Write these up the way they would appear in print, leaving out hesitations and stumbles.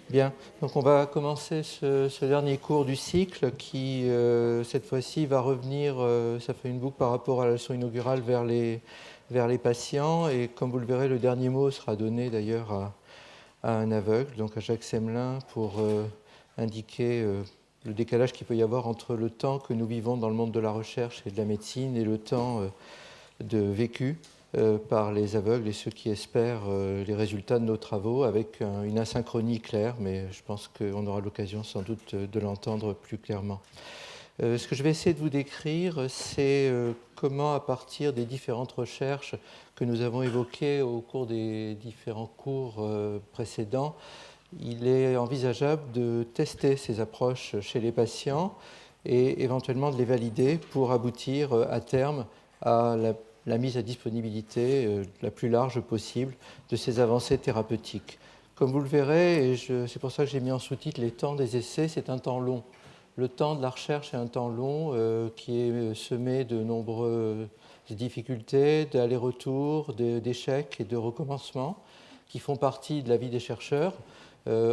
Bien, donc on va commencer ce dernier cours du cycle qui, cette fois-ci, va revenir, ça fait une boucle par rapport à la leçon inaugurale vers les patients. Et comme vous le verrez, le dernier mot sera donné d'ailleurs à un aveugle, donc à Jacques Semelin, pour indiquer le décalage qu'il peut y avoir entre le temps que nous vivons dans le monde de la recherche et de la médecine et le temps de vécu par les aveugles et ceux qui espèrent les résultats de nos travaux, avec une asynchronie claire, mais je pense qu'on aura l'occasion sans doute de l'entendre plus clairement. Ce que je vais essayer de vous décrire, c'est comment, à partir des différentes recherches que nous avons évoquées au cours des différents cours précédents, il est envisageable de tester ces approches chez les patients et éventuellement de les valider pour aboutir à terme à la mise à disponibilité la plus large possible de ces avancées thérapeutiques. Comme vous le verrez, et c'est pour ça que j'ai mis en sous-titre les temps des essais, c'est un temps long. Le temps de la recherche est un temps long qui est semé de nombreuses difficultés, d'allers-retours, d'échecs et de recommencements qui font partie de la vie des chercheurs.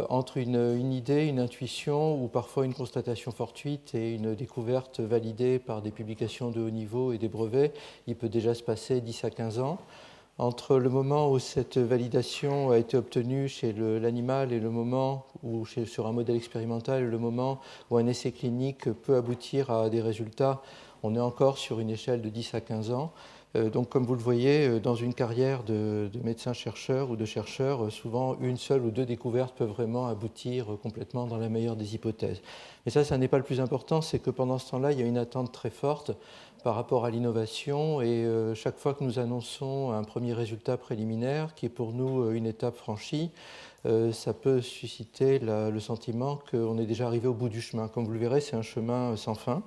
Entre une idée, une intuition ou parfois une constatation fortuite et une découverte validée par des publications de haut niveau et des brevets, il peut déjà se passer 10 à 15 ans. Entre le moment où cette validation a été obtenue chez l'animal et le moment où, sur un modèle expérimental, et le moment où un essai clinique peut aboutir à des résultats, on est encore sur une échelle de 10 à 15 ans. Donc, comme vous le voyez, dans une carrière de médecin-chercheur ou de chercheur, souvent une seule ou deux découvertes peuvent vraiment aboutir complètement dans la meilleure des hypothèses. Mais ça n'est pas le plus important, c'est que pendant ce temps-là, il y a une attente très forte par rapport à l'innovation et chaque fois que nous annonçons un premier résultat préliminaire, qui est pour nous une étape franchie, ça peut susciter le sentiment qu'on est déjà arrivé au bout du chemin. Comme vous le verrez, c'est un chemin sans fin.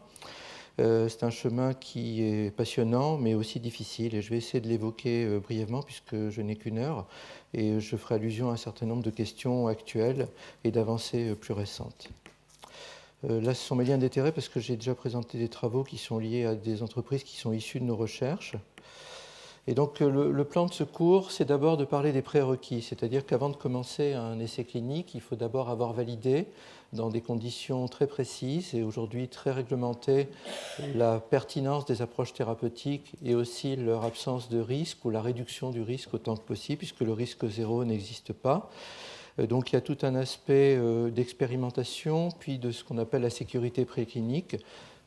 C'est un chemin qui est passionnant, mais aussi difficile. Et je vais essayer de l'évoquer brièvement, puisque je n'ai qu'une heure, et je ferai allusion à un certain nombre de questions actuelles et d'avancées plus récentes. Là, ce sont mes liens d'intérêt, parce que j'ai déjà présenté des travaux qui sont liés à des entreprises qui sont issues de nos recherches. Et donc, le plan de ce cours, c'est d'abord de parler des prérequis, c'est-à-dire qu'avant de commencer un essai clinique, il faut d'abord avoir validé, dans des conditions très précises et aujourd'hui très réglementées, la pertinence des approches thérapeutiques et aussi leur absence de risque ou la réduction du risque autant que possible, puisque le risque zéro n'existe pas. Donc, il y a tout un aspect d'expérimentation, puis de ce qu'on appelle la sécurité préclinique,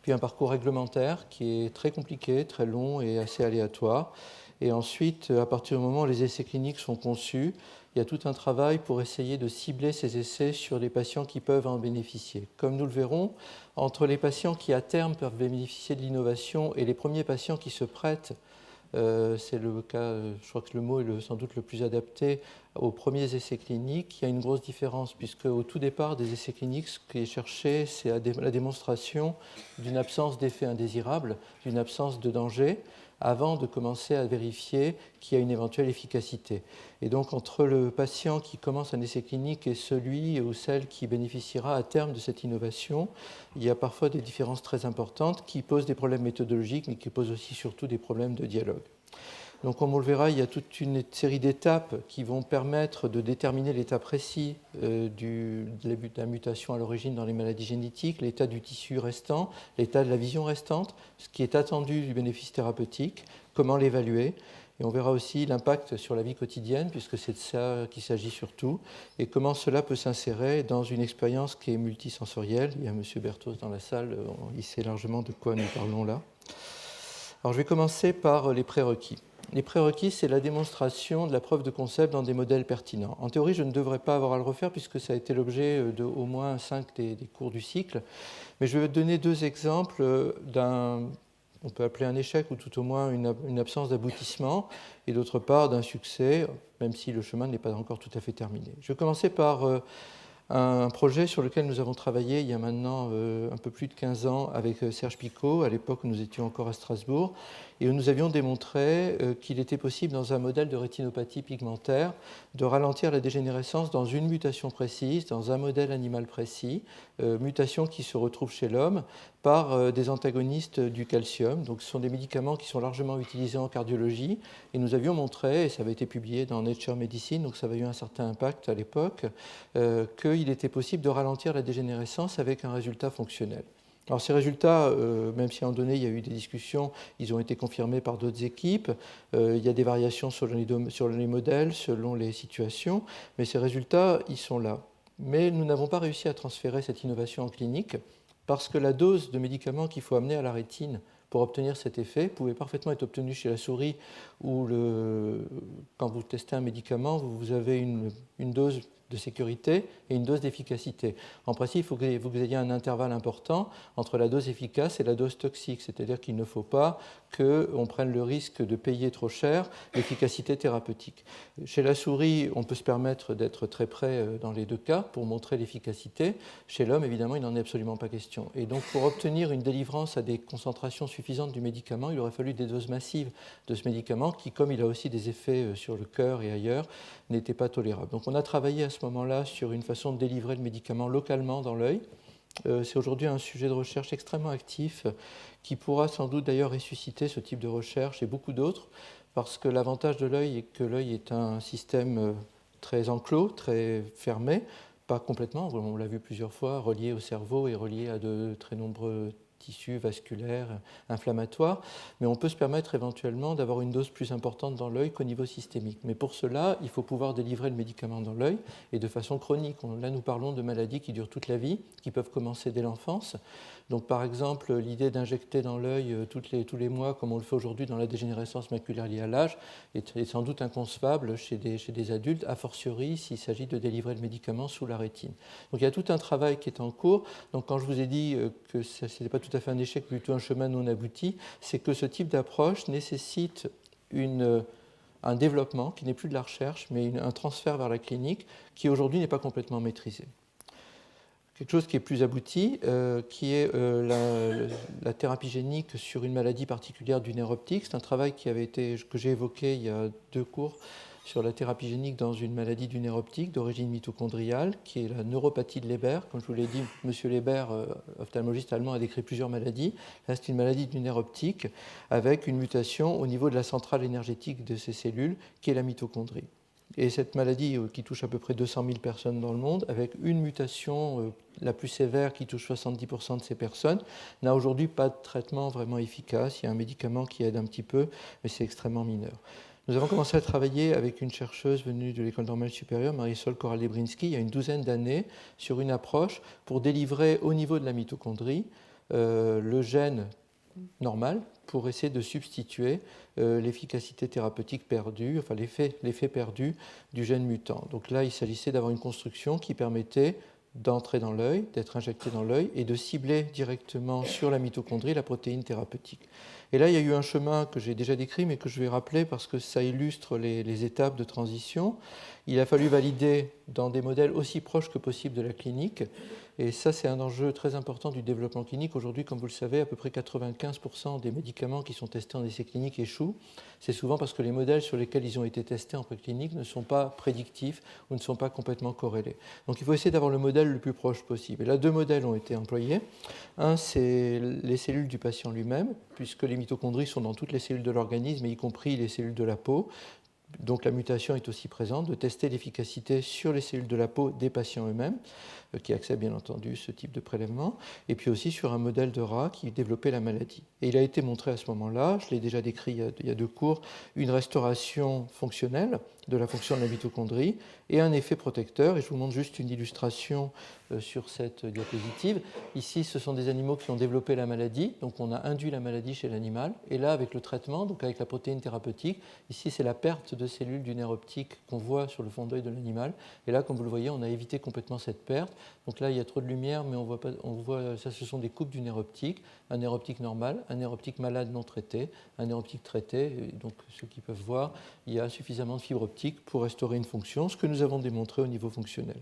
puis un parcours réglementaire qui est très compliqué, très long et assez aléatoire. Et ensuite, à partir du moment où les essais cliniques sont conçus, il y a tout un travail pour essayer de cibler ces essais sur les patients qui peuvent en bénéficier. Comme nous le verrons, entre les patients qui à terme peuvent bénéficier de l'innovation et les premiers patients qui se prêtent, c'est le cas, je crois que le mot est sans doute le plus adapté aux premiers essais cliniques, il y a une grosse différence, puisque au tout départ des essais cliniques, ce qui est cherché, c'est la démonstration d'une absence d'effet indésirable, d'une absence de danger, avant de commencer à vérifier qu'il y a une éventuelle efficacité. Et donc, entre le patient qui commence un essai clinique et celui ou celle qui bénéficiera à terme de cette innovation, il y a parfois des différences très importantes qui posent des problèmes méthodologiques, mais qui posent aussi surtout des problèmes de dialogue. Donc, comme on le verra, il y a toute une série d'étapes qui vont permettre de déterminer l'état précis de la mutation à l'origine dans les maladies génétiques, l'état du tissu restant, l'état de la vision restante, ce qui est attendu du bénéfice thérapeutique, comment l'évaluer. Et on verra aussi l'impact sur la vie quotidienne, puisque c'est de ça qu'il s'agit surtout, et comment cela peut s'insérer dans une expérience qui est multisensorielle. Il y a M. Berthoz dans la salle, il sait largement de quoi nous parlons là. Alors, je vais commencer par les prérequis. Les prérequis, c'est la démonstration de la preuve de concept dans des modèles pertinents. En théorie, je ne devrais pas avoir à le refaire puisque ça a été l'objet de au moins 5 des cours du cycle. Mais je vais vous donner deux exemples d'un, on peut appeler un échec ou tout au moins une absence d'aboutissement, et d'autre part d'un succès, même si le chemin n'est pas encore tout à fait terminé. Je vais commencer par un projet sur lequel nous avons travaillé il y a maintenant un peu plus de 15 ans avec Serge Picot, à l'époque où nous étions encore à Strasbourg, et où nous avions démontré qu'il était possible, dans un modèle de rétinopathie pigmentaire, de ralentir la dégénérescence dans une mutation précise, dans un modèle animal précis, mutation qui se retrouve chez l'homme par des antagonistes du calcium. Donc, ce sont des médicaments qui sont largement utilisés en cardiologie, et nous avions montré, et ça avait été publié dans Nature Medicine, donc ça avait eu un certain impact à l'époque, qu'il qu'il était possible de ralentir la dégénérescence avec un résultat fonctionnel. Alors ces résultats, même si à un moment donné il y a eu des discussions, ils ont été confirmés par d'autres équipes. Il y a des variations sur les modèles, selon les situations, mais ces résultats, ils sont là. Mais nous n'avons pas réussi à transférer cette innovation en clinique parce que la dose de médicaments qu'il faut amener à la rétine pour obtenir cet effet pouvait parfaitement être obtenue chez la souris où quand vous testez un médicament, vous avez une dose de sécurité et une dose d'efficacité. En principe, il faut que vous ayez un intervalle important entre la dose efficace et la dose toxique, c'est-à-dire qu'il ne faut pas qu'on prenne le risque de payer trop cher l'efficacité thérapeutique. Chez la souris, on peut se permettre d'être très près dans les deux cas pour montrer l'efficacité. Chez l'homme, évidemment, il n'en est absolument pas question. Et donc, pour obtenir une délivrance à des concentrations suffisantes du médicament, il aurait fallu des doses massives de ce médicament qui, comme il a aussi des effets sur le cœur et ailleurs, n'était pas tolérable. Donc on a travaillé à ce moment-là sur une façon de délivrer le médicament localement dans l'œil. C'est aujourd'hui un sujet de recherche extrêmement actif qui pourra sans doute d'ailleurs ressusciter ce type de recherche et beaucoup d'autres, parce que l'avantage de l'œil est que l'œil est un système très enclos, très fermé, pas complètement, on l'a vu plusieurs fois, relié au cerveau et relié à de très nombreux tissus vasculaires, inflammatoires, mais on peut se permettre éventuellement d'avoir une dose plus importante dans l'œil qu'au niveau systémique. Mais pour cela, il faut pouvoir délivrer le médicament dans l'œil et de façon chronique. Là, nous parlons de maladies qui durent toute la vie, qui peuvent commencer dès l'enfance. Donc, par exemple, l'idée d'injecter dans l'œil tous les mois, comme on le fait aujourd'hui dans la dégénérescence maculaire liée à l'âge, est sans doute inconcevable chez des adultes, a fortiori s'il s'agit de délivrer le médicament sous la rétine. Donc, il y a tout un travail qui est en cours. Donc, quand je vous ai dit que ce n'était pas tout à fait un échec, plutôt un chemin non abouti, c'est que ce type d'approche nécessite un développement qui n'est plus de la recherche, mais un transfert vers la clinique qui aujourd'hui n'est pas complètement maîtrisé. Quelque chose qui est plus abouti, qui est la thérapie génique sur une maladie particulière du nerf optique. C'est un travail que j'ai évoqué il y a 2 cours sur la thérapie génique dans une maladie du nerf optique d'origine mitochondriale, qui est la neuropathie de Leber. Comme je vous l'ai dit, M. Leber, ophtalmologiste allemand, a décrit plusieurs maladies. Là, c'est une maladie du nerf optique avec une mutation au niveau de la centrale énergétique de ces cellules, qui est la mitochondrie. Et cette maladie qui touche à peu près 200 000 personnes dans le monde, avec une mutation la plus sévère qui touche 70% de ces personnes, n'a aujourd'hui pas de traitement vraiment efficace. Il y a un médicament qui aide un petit peu, mais c'est extrêmement mineur. Nous avons commencé à travailler avec une chercheuse venue de l'École normale supérieure, Marisol Corral-Debrinski, il y a une douzaine d'années, sur une approche pour délivrer au niveau de la mitochondrie le gène normal pour essayer de substituer l'efficacité thérapeutique perdue, enfin l'effet perdu du gène mutant. Donc là, il s'agissait d'avoir une construction qui permettait d'entrer dans l'œil, d'être injecté dans l'œil et de cibler directement sur la mitochondrie la protéine thérapeutique. Et là, il y a eu un chemin que j'ai déjà décrit, mais que je vais rappeler parce que ça illustre les étapes de transition. Il a fallu valider dans des modèles aussi proches que possible de la clinique. Et ça, c'est un enjeu très important du développement clinique. Aujourd'hui, comme vous le savez, à peu près 95% des médicaments qui sont testés en essais cliniques échouent. C'est souvent parce que les modèles sur lesquels ils ont été testés en préclinique ne sont pas prédictifs ou ne sont pas complètement corrélés. Donc il faut essayer d'avoir le modèle le plus proche possible. Et là, 2 modèles ont été employés. Un, c'est les cellules du patient lui-même, puisque les mitochondries sont dans toutes les cellules de l'organisme, y compris les cellules de la peau. Donc la mutation est aussi présente, de tester l'efficacité sur les cellules de la peau des patients eux-mêmes, qui acceptent bien entendu ce type de prélèvement, et puis aussi sur un modèle de rat qui développait la maladie. Et il a été montré à ce moment-là, je l'ai déjà décrit il y a 2 cours, une restauration fonctionnelle de la fonction de la mitochondrie et un effet protecteur. Et je vous montre juste une illustration sur cette diapositive. Ici, ce sont des animaux qui ont développé la maladie, donc on a induit la maladie chez l'animal. Et là, avec le traitement, donc avec la protéine thérapeutique, ici c'est la perte de cellules du nerf optique qu'on voit sur le fond d'œil de l'animal. Et là, comme vous le voyez, on a évité complètement cette perte. Donc là, il y a trop de lumière, mais on voit ça, ce sont des coupes du nerf optique, un nerf optique normal, un nerf optique malade non traité, un nerf optique traité. Et donc ceux qui peuvent voir, il y a suffisamment de fibres optiques pour restaurer une fonction, ce que nous avons démontré au niveau fonctionnel.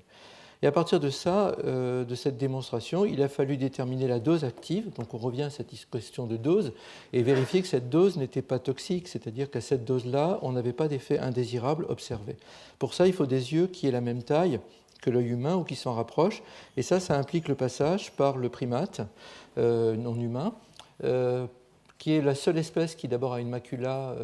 Et à partir de ça, de cette démonstration, il a fallu déterminer la dose active, donc on revient à cette question de dose, et vérifier que cette dose n'était pas toxique, c'est-à-dire qu'à cette dose-là, on n'avait pas d'effet indésirable observé. Pour ça, il faut des yeux qui aient la même taille que l'œil humain ou qui s'en rapprochent, et ça implique le passage par le primate non humain, qui est la seule espèce qui d'abord a une macula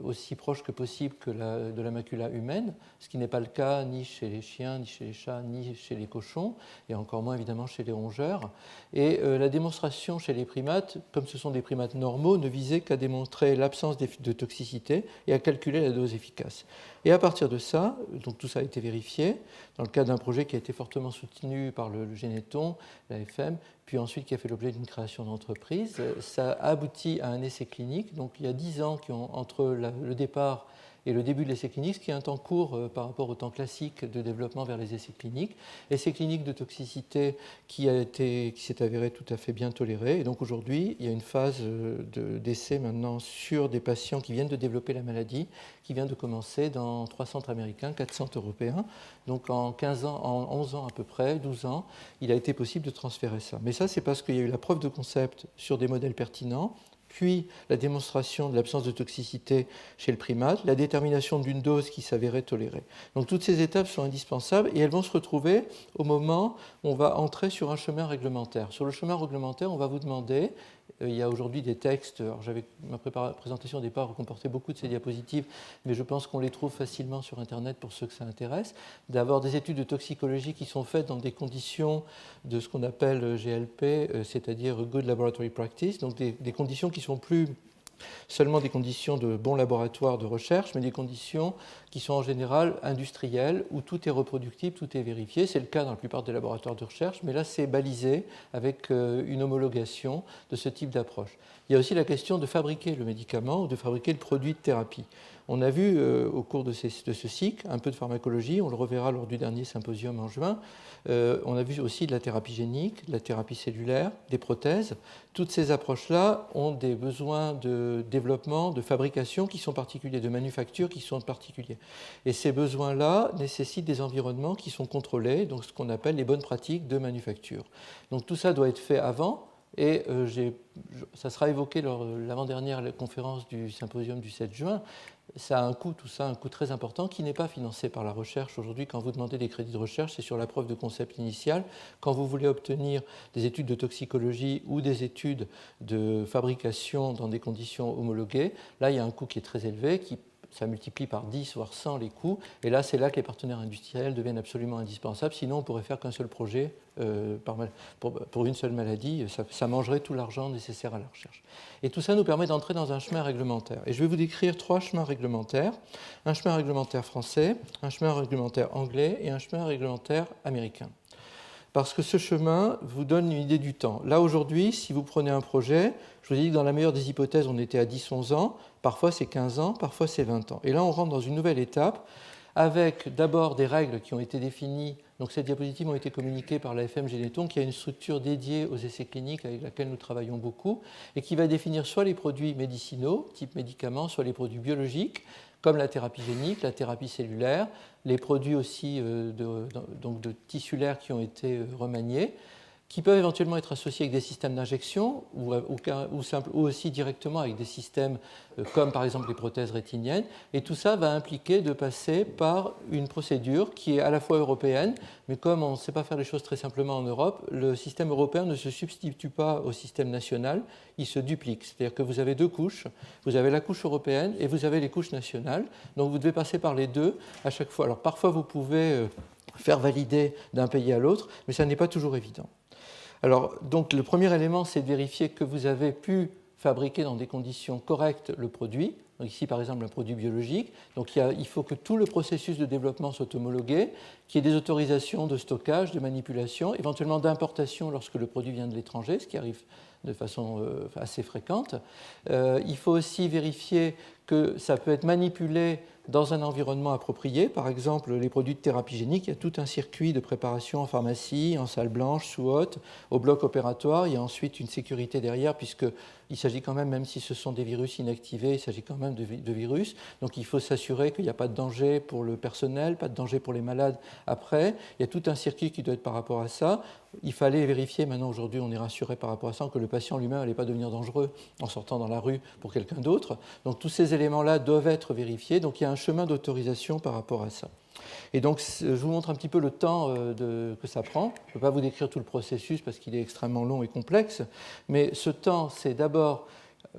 aussi proche que possible que de la macula humaine, ce qui n'est pas le cas ni chez les chiens, ni chez les chats, ni chez les cochons, et encore moins évidemment chez les rongeurs. Et la démonstration chez les primates, comme ce sont des primates normaux, ne visait qu'à démontrer l'absence de toxicité et à calculer la dose efficace. Et à partir de ça, donc tout ça a été vérifié dans le cadre d'un projet qui a été fortement soutenu par le Généton, l'AFM, puis ensuite qui a fait l'objet d'une création d'entreprise. Ça a abouti à un essai clinique. Donc il y a 10 ans entre le départ et le début de l'essai clinique, ce qui est un temps court par rapport au temps classique de développement vers les essais cliniques. Essai clinique de toxicité qui s'est avéré tout à fait bien toléré. Et donc aujourd'hui, il y a une phase d'essai maintenant sur des patients qui viennent de développer la maladie, qui vient de commencer dans 3 centres américains, 4 centres européens. Donc en 15 ans, en 11 ans à peu près, 12 ans, il a été possible de transférer ça. Mais ça, c'est parce qu'il y a eu la preuve de concept sur des modèles pertinents, puis la démonstration de l'absence de toxicité chez le primate, la détermination d'une dose qui s'avérait tolérée. Donc toutes ces étapes sont indispensables et elles vont se retrouver au moment où on va entrer sur un chemin réglementaire. Sur le chemin réglementaire, on va vous demander, il y a aujourd'hui des textes, alors ma présentation au départ comportait beaucoup de ces diapositives, mais je pense qu'on les trouve facilement sur Internet pour ceux que ça intéresse, d'avoir des études de toxicologie qui sont faites dans des conditions de ce qu'on appelle GLP, c'est-à-dire Good Laboratory Practice, donc des conditions qui sont plus seulement des conditions de bons laboratoires de recherche, mais des conditions qui sont en général industrielles, où tout est reproductible, tout est vérifié. C'est le cas dans la plupart des laboratoires de recherche, mais là c'est balisé avec une homologation de ce type d'approche. Il y a aussi la question de fabriquer le médicament ou de fabriquer le produit de thérapie. On a vu au cours de ce cycle un peu de pharmacologie, on le reverra lors du dernier symposium en juin. On a vu aussi de la thérapie génique, de la thérapie cellulaire, des prothèses. Toutes ces approches-là ont des besoins de développement, de fabrication qui sont particuliers, de manufacture qui sont particuliers. Et ces besoins-là nécessitent des environnements qui sont contrôlés, donc ce qu'on appelle les bonnes pratiques de manufacture. Donc tout ça doit être fait avant. Et ça sera évoqué lors de l'avant-dernière conférence du symposium du 7 juin. Ça a un coût, tout ça, un coût très important qui n'est pas financé par la recherche. Aujourd'hui, quand vous demandez des crédits de recherche, c'est sur la preuve de concept initiale. Quand vous voulez obtenir des études de toxicologie ou des études de fabrication dans des conditions homologuées, là, il y a un coût qui est très élevé, ça multiplie par 10 voire 100 les coûts. Et là, c'est là que les partenaires industriels deviennent absolument indispensables. Sinon, on ne pourrait faire qu'un seul projet pour une seule maladie. Ça mangerait tout l'argent nécessaire à la recherche. Et tout ça nous permet d'entrer dans un chemin réglementaire. Et je vais vous décrire 3 chemins réglementaires. Un chemin réglementaire français, un chemin réglementaire anglais et un chemin réglementaire américain. Parce que ce chemin vous donne une idée du temps. Là, aujourd'hui, si vous prenez un projet, je vous ai dit que dans la meilleure des hypothèses, on était à 10-11 ans, parfois c'est 15 ans, parfois c'est 20 ans. Et là, on rentre dans une nouvelle étape, avec d'abord des règles qui ont été définies. Donc ces diapositives ont été communiquées par l'AFM Généton, qui a une structure dédiée aux essais cliniques avec laquelle nous travaillons beaucoup, et qui va définir soit les produits médicinaux, type médicaments, soit les produits biologiques, comme la thérapie génique, la thérapie cellulaire, les produits aussi de tissulaires qui ont été remaniés, qui peuvent éventuellement être associés avec des systèmes d'injection ou aussi directement avec des systèmes comme par exemple les prothèses rétiniennes. Et tout ça va impliquer de passer par une procédure qui est à la fois européenne, mais comme on ne sait pas faire les choses très simplement en Europe, le système européen ne se substitue pas au système national, il se duplique. C'est-à-dire que vous avez 2 couches, vous avez la couche européenne et vous avez les couches nationales, donc vous devez passer par les deux à chaque fois. Alors parfois vous pouvez faire valider d'un pays à l'autre, mais ça n'est pas toujours évident. Alors, donc, le premier élément, c'est de vérifier que vous avez pu fabriquer dans des conditions correctes le produit. Donc ici, par exemple, un produit biologique. Donc, il faut que tout le processus de développement soit homologué, qu'il y ait des autorisations de stockage, de manipulation, éventuellement d'importation lorsque le produit vient de l'étranger, ce qui arrive de façon assez fréquente. Il faut aussi vérifier que ça peut être manipulé dans un environnement approprié. Par exemple, les produits de thérapie génique, il y a tout un circuit de préparation en pharmacie, en salle blanche, sous haute, au bloc opératoire. Il y a ensuite une sécurité derrière, puisqu'il s'agit quand même si ce sont des virus inactivés, il s'agit quand même de virus. Donc il faut s'assurer qu'il n'y a pas de danger pour le personnel, pas de danger pour les malades après. Il y a tout un circuit qui doit être par rapport à ça. Il fallait vérifier, maintenant aujourd'hui on est rassuré par rapport à ça, que le patient lui-même n'allait pas devenir dangereux en sortant dans la rue pour quelqu'un d'autre. Donc tous ces éléments-là doivent être vérifiés. Donc il y a un chemin d'autorisation par rapport à ça. Et donc je vous montre un petit peu le temps que ça prend. Je ne peux pas vous décrire tout le processus parce qu'il est extrêmement long et complexe, mais ce temps, c'est d'abord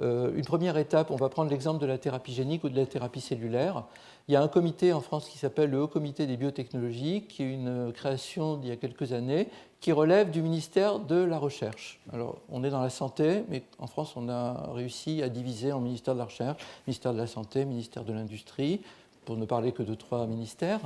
Une première étape, on va prendre l'exemple de la thérapie génique ou de la thérapie cellulaire. Il y a un comité en France qui s'appelle le Haut Comité des biotechnologies, qui est une création d'il y a quelques années, qui relève du ministère de la Recherche. Alors, on est dans la santé, mais en France, on a réussi à diviser en ministère de la Recherche, ministère de la Santé, ministère de l'Industrie, pour ne parler que de 3 ministères,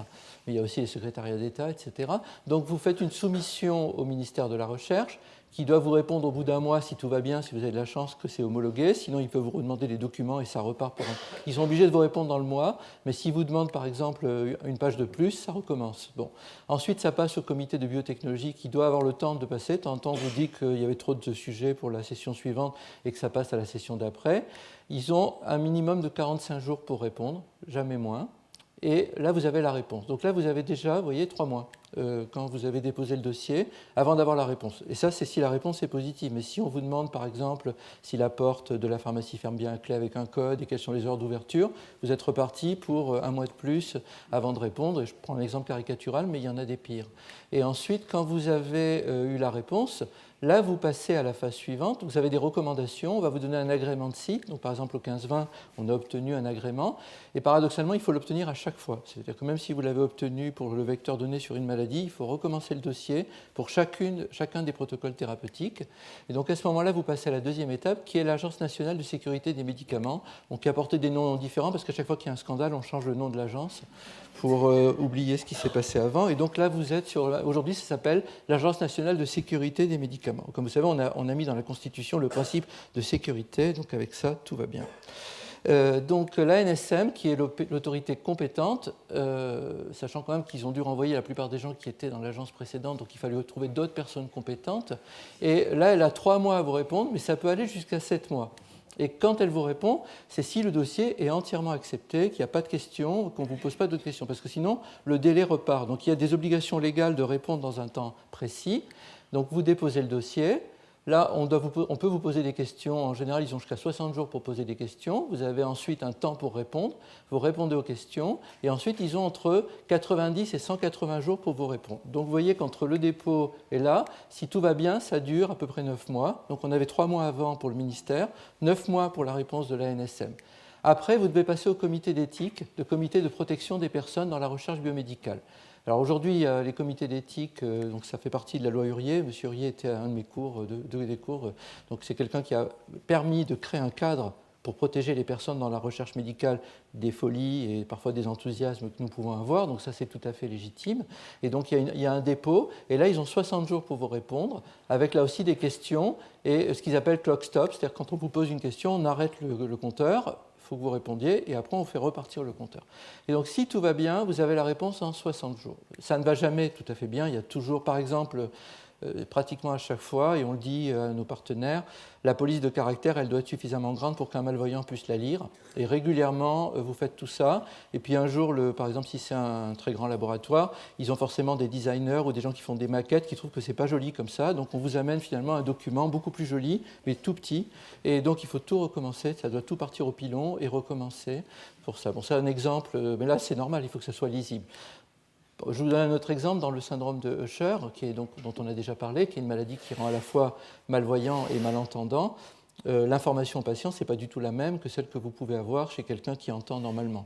mais il y a aussi les secrétariats d'État, etc. Donc, vous faites une soumission au ministère de la Recherche, qui doit vous répondre au bout d'un mois, si tout va bien, si vous avez de la chance que c'est homologué. Sinon, ils peuvent vous demander les documents et ça repart pour un... Ils sont obligés de vous répondre dans le mois, mais s'ils vous demandent, par exemple, une page de plus, ça recommence. Bon. Ensuite, ça passe au comité de biotechnologie qui doit avoir le temps de passer. De temps en temps, on vous dit qu'il y avait trop de sujets pour la session suivante et que ça passe à la session d'après. Ils ont un minimum de 45 jours pour répondre, jamais moins. Et là, vous avez la réponse. Donc là, vous avez déjà, vous voyez, 3 mois quand vous avez déposé le dossier avant d'avoir la réponse. Et ça, c'est si la réponse est positive. Mais si on vous demande, par exemple, si la porte de la pharmacie ferme bien à clé avec un code et quelles sont les heures d'ouverture, vous êtes reparti pour un mois de plus avant de répondre. Et je prends un exemple caricatural, mais il y en a des pires. Et ensuite, quand vous avez eu la réponse, là, vous passez à la phase suivante. Vous avez des recommandations. On va vous donner un agrément de cycle. Donc, par exemple, au 15-20, on a obtenu un agrément. Et paradoxalement, il faut l'obtenir à chaque fois. C'est-à-dire que même si vous l'avez obtenu pour le vecteur donné sur une maladie, il faut recommencer le dossier pour chacun des protocoles thérapeutiques. Et donc, à ce moment-là, vous passez à la deuxième étape, qui est l'Agence nationale de sécurité des médicaments, donc qui a porté des noms différents, parce qu'à chaque fois qu'il y a un scandale, on change le nom de l'agence pour oublier ce qui s'est passé avant. Et donc là, vous êtes sur... Aujourd'hui, ça s'appelle l'Agence nationale de sécurité des médicaments. Comme vous savez, on a mis dans la Constitution le principe de sécurité, donc avec ça, tout va bien. Donc l'ANSM, qui est l'autorité compétente, sachant quand même qu'ils ont dû renvoyer la plupart des gens qui étaient dans l'agence précédente, donc il fallait trouver d'autres personnes compétentes. Et là, elle a 3 mois à vous répondre, mais ça peut aller jusqu'à 7 mois. Et quand elle vous répond, c'est si le dossier est entièrement accepté, qu'il n'y a pas de questions, qu'on ne vous pose pas d'autres questions, parce que sinon, le délai repart. Donc il y a des obligations légales de répondre dans un temps précis. Donc vous déposez le dossier. Là, on peut vous poser des questions. En général, ils ont jusqu'à 60 jours pour poser des questions. Vous avez ensuite un temps pour répondre. Vous répondez aux questions. Et ensuite, ils ont entre 90 et 180 jours pour vous répondre. Donc, vous voyez qu'entre le dépôt et là, si tout va bien, ça dure à peu près 9 mois. Donc, on avait 3 mois avant pour le ministère, 9 mois pour la réponse de l'ANSM. Après, vous devez passer au comité d'éthique, le comité de protection des personnes dans la recherche biomédicale. Alors aujourd'hui, les comités d'éthique, donc ça fait partie de la loi Huriet. Monsieur Huriet était à un de mes cours, des cours. Donc c'est quelqu'un qui a permis de créer un cadre pour protéger les personnes dans la recherche médicale des folies et parfois des enthousiasmes que nous pouvons avoir. Donc ça, c'est tout à fait légitime. Et donc il y a un dépôt. Et là, ils ont 60 jours pour vous répondre, avec là aussi des questions et ce qu'ils appellent clock stop. C'est-à-dire quand on vous pose une question, on arrête le compteur. Il faut que vous répondiez, et après on fait repartir le compteur. Et donc si tout va bien, vous avez la réponse en 60 jours. Ça ne va jamais tout à fait bien, il y a toujours, par exemple, pratiquement à chaque fois, et on le dit à nos partenaires, la police de caractère, elle doit être suffisamment grande pour qu'un malvoyant puisse la lire. Et régulièrement, vous faites tout ça. Et puis un jour, par exemple, si c'est un très grand laboratoire, ils ont forcément des designers ou des gens qui font des maquettes qui trouvent que c'est pas joli comme ça. Donc on vous amène finalement un document beaucoup plus joli, mais tout petit. Et donc il faut tout recommencer. Ça doit tout partir au pilon et recommencer pour ça. Bon, c'est un exemple, mais là c'est normal, il faut que ça soit lisible. Je vous donne un autre exemple dans le syndrome de Usher, dont on a déjà parlé, qui est une maladie qui rend à la fois malvoyant et malentendant. L'information au patient, ce n'est pas du tout la même que celle que vous pouvez avoir chez quelqu'un qui entend normalement.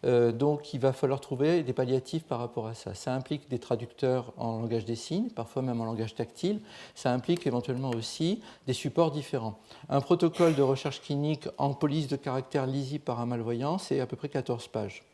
Donc il va falloir trouver des palliatifs par rapport à ça. Ça implique des traducteurs en langage des signes, parfois même en langage tactile. Ça implique éventuellement aussi des supports différents. Un protocole de recherche clinique en police de caractère lisible par un malvoyant, c'est à peu près 14 pages.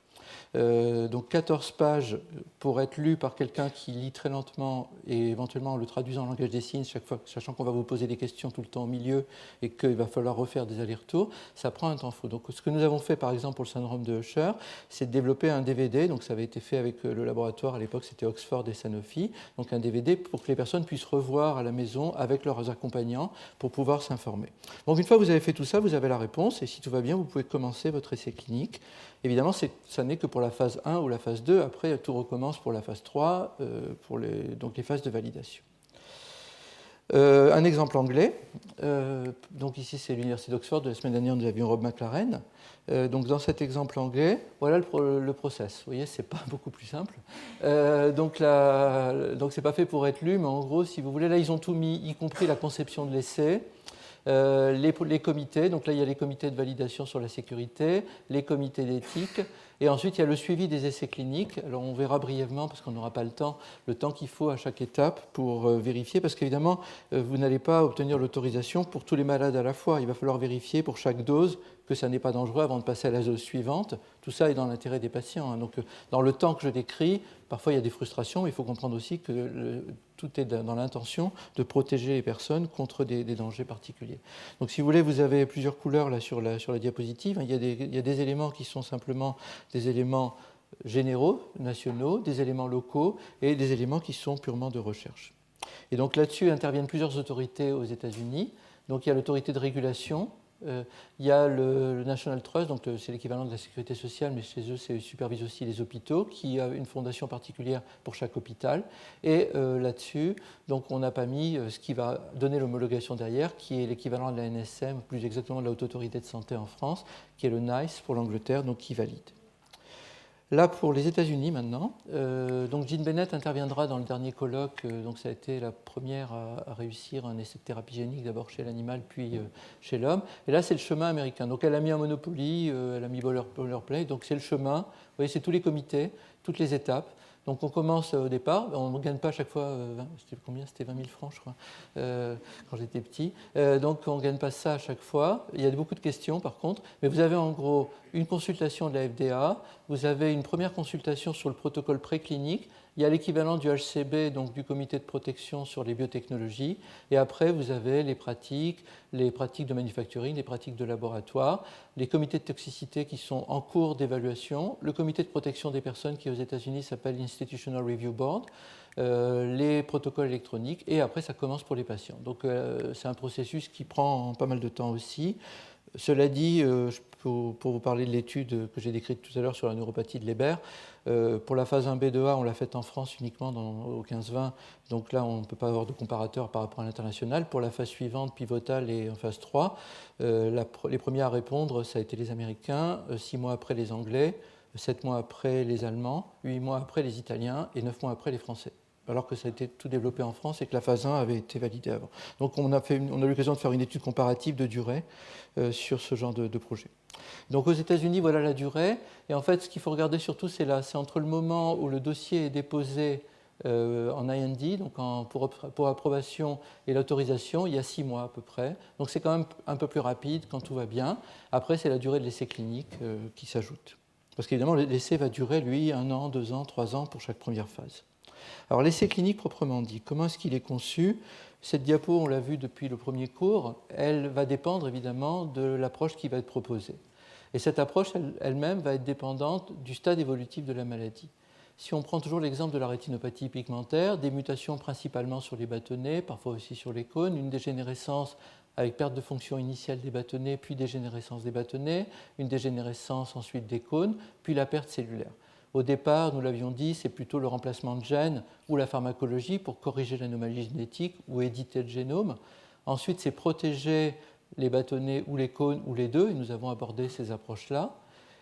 Donc 14 pages pour être lu par quelqu'un qui lit très lentement et éventuellement en le traduisant en langage des signes, chaque fois, sachant qu'on va vous poser des questions tout le temps au milieu et qu'il va falloir refaire des allers-retours, ça prend un temps fou. Donc ce que nous avons fait par exemple pour le syndrome de Usher, c'est de développer un DVD, donc ça avait été fait avec le laboratoire, à l'époque c'était Oxford et Sanofi, donc un DVD pour que les personnes puissent revoir à la maison avec leurs accompagnants pour pouvoir s'informer. Donc une fois que vous avez fait tout ça, vous avez la réponse et si tout va bien, vous pouvez commencer votre essai clinique. Évidemment, ça n'est que pour la phase 1 ou la phase 2. Après, tout recommence pour la phase 3, donc les phases de validation. Un exemple anglais. Donc ici, c'est l'université d'Oxford. La semaine dernière, nous avions Rob McLaren. Donc dans cet exemple anglais, voilà le process. Vous voyez, c'est pas beaucoup plus simple. Donc c'est pas fait pour être lu, mais en gros, si vous voulez, là, ils ont tout mis, y compris la conception de l'essai. Les comités, donc là il y a les comités de validation sur la sécurité, les comités d'éthique, et ensuite il y a le suivi des essais cliniques. Alors on verra brièvement, parce qu'on n'aura pas le temps qu'il faut à chaque étape pour vérifier, parce qu'évidemment vous n'allez pas obtenir l'autorisation pour tous les malades à la fois. Il va falloir vérifier pour chaque dose que ça n'est pas dangereux avant de passer à la dose suivante. Tout ça est dans l'intérêt des patients, hein. Donc dans le temps que je décris, parfois il y a des frustrations, mais il faut comprendre aussi que tout est dans l'intention de protéger les personnes contre des dangers particuliers. Donc si vous voulez, vous avez plusieurs couleurs là sur la diapositive. Il y a des éléments qui sont simplement des éléments généraux, nationaux, des éléments locaux et des éléments qui sont purement de recherche. Et donc là-dessus interviennent plusieurs autorités aux États-Unis. Donc il y a l'autorité de régulation, il y a le National Trust, donc c'est l'équivalent de la sécurité sociale, mais chez eux, c'est supervise aussi les hôpitaux, qui a une fondation particulière pour chaque hôpital. Et là-dessus, donc on n'a pas mis ce qui va donner l'homologation derrière, qui est l'équivalent de la NSM, plus exactement de la Haute Autorité de Santé en France, qui est le NICE pour l'Angleterre, donc qui valide. Là, pour les États-Unis maintenant, donc Jean Bennett interviendra dans le dernier colloque, donc ça a été la première à réussir un essai de thérapie génique, d'abord chez l'animal, puis chez l'homme. Et là, c'est le chemin américain. Donc elle a mis un Monopoly, elle a mis Boilerplate, donc c'est le chemin. Vous voyez, c'est tous les comités, toutes les étapes. Donc on commence au départ, on ne gagne pas à chaque fois, c'était combien? C'était 20 000 francs je crois, quand j'étais petit. Donc on ne gagne pas ça à chaque fois, il y a beaucoup de questions par contre, mais vous avez en gros une consultation de la FDA, vous avez une première consultation sur le protocole préclinique, il y a l'équivalent du HCB, donc du comité de protection sur les biotechnologies, et après vous avez les pratiques de manufacturing, les pratiques de laboratoire, les comités de toxicité qui sont en cours d'évaluation, le comité de protection des personnes qui aux États-Unis s'appelle l'Institutional Review Board, les protocoles électroniques, et après ça commence pour les patients. Donc c'est un processus qui prend pas mal de temps aussi. Cela dit, pour vous parler de l'étude que j'ai décrite tout à l'heure sur la neuropathie de Leber, pour la phase 1B2A, on l'a faite en France uniquement au 15-20, donc là on ne peut pas avoir de comparateur par rapport à l'international. Pour la phase suivante, pivotale et en phase 3, les premiers à répondre, ça a été les Américains, 6 mois après les Anglais, 7 mois après les Allemands, 8 mois après les Italiens et 9 mois après les Français, alors que ça a été tout développé en France et que la phase 1 avait été validée avant. Donc on a eu l'occasion de faire une étude comparative de durée sur ce genre de projet. Donc aux États-Unis, voilà la durée. Et en fait, ce qu'il faut regarder surtout, c'est entre le moment où le dossier est déposé en IND, donc pour approbation et l'autorisation, il y a 6 mois à peu près. Donc c'est quand même un peu plus rapide quand tout va bien. Après, c'est la durée de l'essai clinique qui s'ajoute. Parce qu'évidemment, l'essai va durer, lui, 1 an, 2 ans, 3 ans pour chaque première phase. Alors l'essai clinique proprement dit, comment est-ce qu'il est conçu? Cette diapo, on l'a vu depuis le premier cours, elle va dépendre évidemment de l'approche qui va être proposée. Et cette approche elle-même va être dépendante du stade évolutif de la maladie. Si on prend toujours l'exemple de la rétinopathie pigmentaire, des mutations principalement sur les bâtonnets, parfois aussi sur les cônes, une dégénérescence avec perte de fonction initiale des bâtonnets, puis dégénérescence des bâtonnets, une dégénérescence ensuite des cônes, puis la perte cellulaire. Au départ, nous l'avions dit, c'est plutôt le remplacement de gènes ou la pharmacologie pour corriger l'anomalie génétique ou éditer le génome. Ensuite, c'est protéger les bâtonnets ou les cônes ou les deux, et nous avons abordé ces approches-là.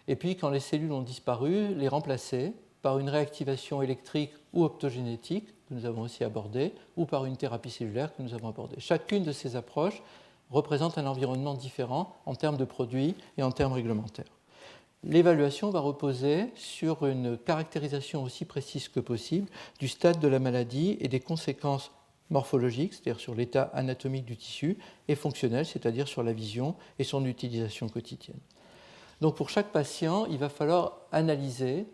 Et puis, quand les cellules ont disparu, les remplacer par une réactivation électrique ou optogénétique, que nous avons aussi abordé, ou par une thérapie cellulaire que nous avons abordée. Chacune de ces approches représente un environnement différent en termes de produits et en termes réglementaires. L'évaluation va reposer sur une caractérisation aussi précise que possible du stade de la maladie et des conséquences morphologiques, c'est-à-dire sur l'état anatomique du tissu, et fonctionnelles, c'est-à-dire sur la vision et son utilisation quotidienne. Donc pour chaque patient, il va falloir analyser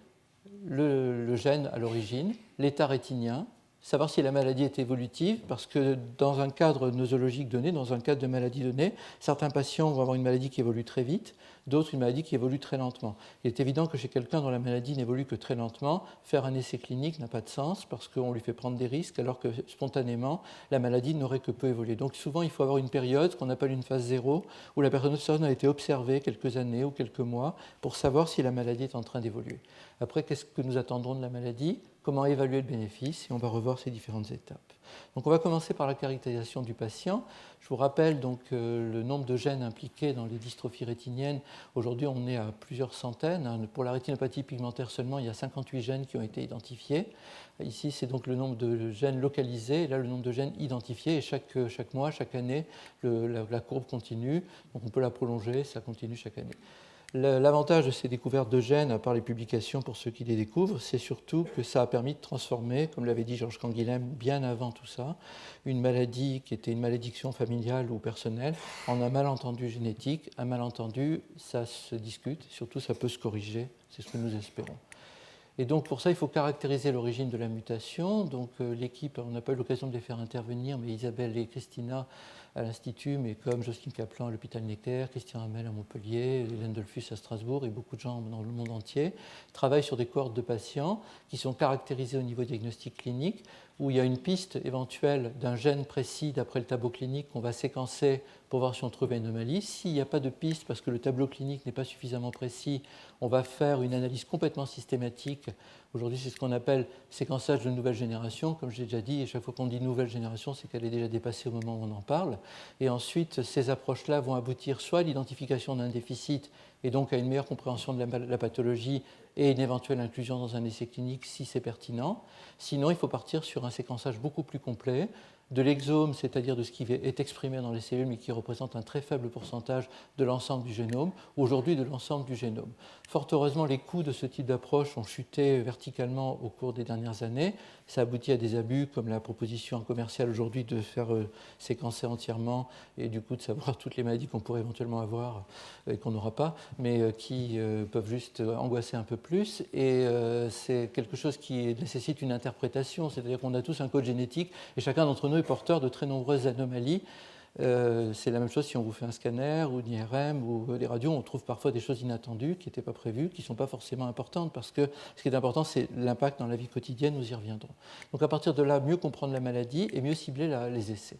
le gène à l'origine, l'état rétinien, savoir si la maladie est évolutive, parce que dans un cadre nosologique donné, dans un cadre de maladie donnée, certains patients vont avoir une maladie qui évolue très vite, d'autres une maladie qui évolue très lentement. Il est évident que chez quelqu'un dont la maladie n'évolue que très lentement, faire un essai clinique n'a pas de sens, parce qu'on lui fait prendre des risques, alors que spontanément, la maladie n'aurait que peu évolué. Donc souvent, il faut avoir une période, qu'on appelle une phase 0, où la personne a été observée quelques années ou quelques mois, pour savoir si la maladie est en train d'évoluer. Après, qu'est-ce que nous attendrons de la maladie ? comment évaluer le bénéfice, et on va revoir ces différentes étapes. Donc on va commencer par la caractérisation du patient. Je vous rappelle donc le nombre de gènes impliqués dans les dystrophies rétiniennes. Aujourd'hui, on est à plusieurs centaines. Pour la rétinopathie pigmentaire seulement, il y a 58 gènes qui ont été identifiés. Ici, c'est donc le nombre de gènes localisés, et là, le nombre de gènes identifiés. Et chaque mois, chaque année, la courbe continue. Donc on peut la prolonger, ça continue chaque année. L'avantage de ces découvertes de gènes, à part les publications pour ceux qui les découvrent, c'est surtout que ça a permis de transformer, comme l'avait dit Georges Canguilhem bien avant tout ça, une maladie qui était une malédiction familiale ou personnelle en un malentendu génétique. Un malentendu, ça se discute, surtout ça peut se corriger, c'est ce que nous espérons. Et donc pour ça, il faut caractériser l'origine de la mutation. Donc l'équipe, on n'a pas eu l'occasion de les faire intervenir, mais Isabelle et Christina à l'Institut, mais comme Jocelyne Kaplan à l'hôpital Necker, Christian Hamel à Montpellier, Hélène Dolphus à Strasbourg et beaucoup de gens dans le monde entier, travaillent sur des cohortes de patients qui sont caractérisés au niveau diagnostic clinique, où il y a une piste éventuelle d'un gène précis d'après le tableau clinique qu'on va séquencer pour voir si on trouve une anomalie. S'il n'y a pas de piste parce que le tableau clinique n'est pas suffisamment précis, on va faire une analyse complètement systématique. Aujourd'hui, c'est ce qu'on appelle séquençage de nouvelle génération. Comme j'ai déjà dit, et chaque fois qu'on dit nouvelle génération, c'est qu'elle est déjà dépassée au moment où on en parle. Et ensuite, ces approches-là vont aboutir soit à l'identification d'un déficit et donc à une meilleure compréhension de la pathologie et une éventuelle inclusion dans un essai clinique si c'est pertinent. Sinon, il faut partir sur un séquençage beaucoup plus complet de l'exome, c'est-à-dire de ce qui est exprimé dans les cellules, mais qui représente un très faible pourcentage de l'ensemble du génome, aujourd'hui de l'ensemble du génome. Fort heureusement, les coûts de ce type d'approche ont chuté verticalement au cours des dernières années. Ça aboutit à des abus, comme la proposition commerciale aujourd'hui de faire séquencer entièrement et du coup de savoir toutes les maladies qu'on pourrait éventuellement avoir et qu'on n'aura pas, mais qui peuvent juste angoisser un peu plus. Et c'est quelque chose qui nécessite une interprétation, c'est-à-dire qu'on a tous un code génétique et chacun d'entre nous est porteur de très nombreuses anomalies. C'est la même chose si on vous fait un scanner ou une IRM ou des radios, on trouve parfois des choses inattendues qui n'étaient pas prévues, qui ne sont pas forcément importantes parce que ce qui est important, c'est l'impact dans la vie quotidienne, nous y reviendrons. Donc à partir de là, mieux comprendre la maladie et mieux cibler les essais.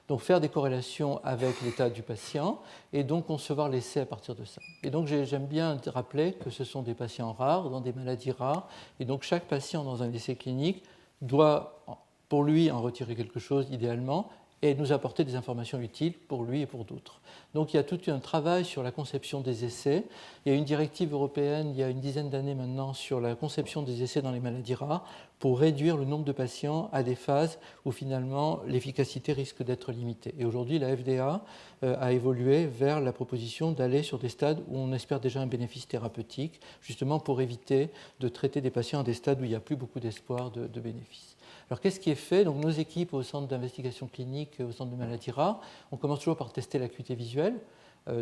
Donc faire des corrélations avec l'état du patient et donc concevoir l'essai à partir de ça. Et donc j'aime bien rappeler que ce sont des patients rares, dans des maladies rares, et donc chaque patient dans un essai clinique doit, pour lui, en retirer quelque chose idéalement, et nous apporter des informations utiles pour lui et pour d'autres. Donc il y a tout un travail sur la conception des essais. Il y a une directive européenne il y a une dizaine d'années maintenant sur la conception des essais dans les maladies rares pour réduire le nombre de patients à des phases où finalement l'efficacité risque d'être limitée. Et aujourd'hui, la FDA a évolué vers la proposition d'aller sur des stades où on espère déjà un bénéfice thérapeutique, justement pour éviter de traiter des patients à des stades où il n'y a plus beaucoup d'espoir de bénéfice. Alors qu'est-ce qui est fait? Donc, nos équipes au centre d'investigation clinique, au centre de maladies rares, on commence toujours par tester l'acuité visuelle,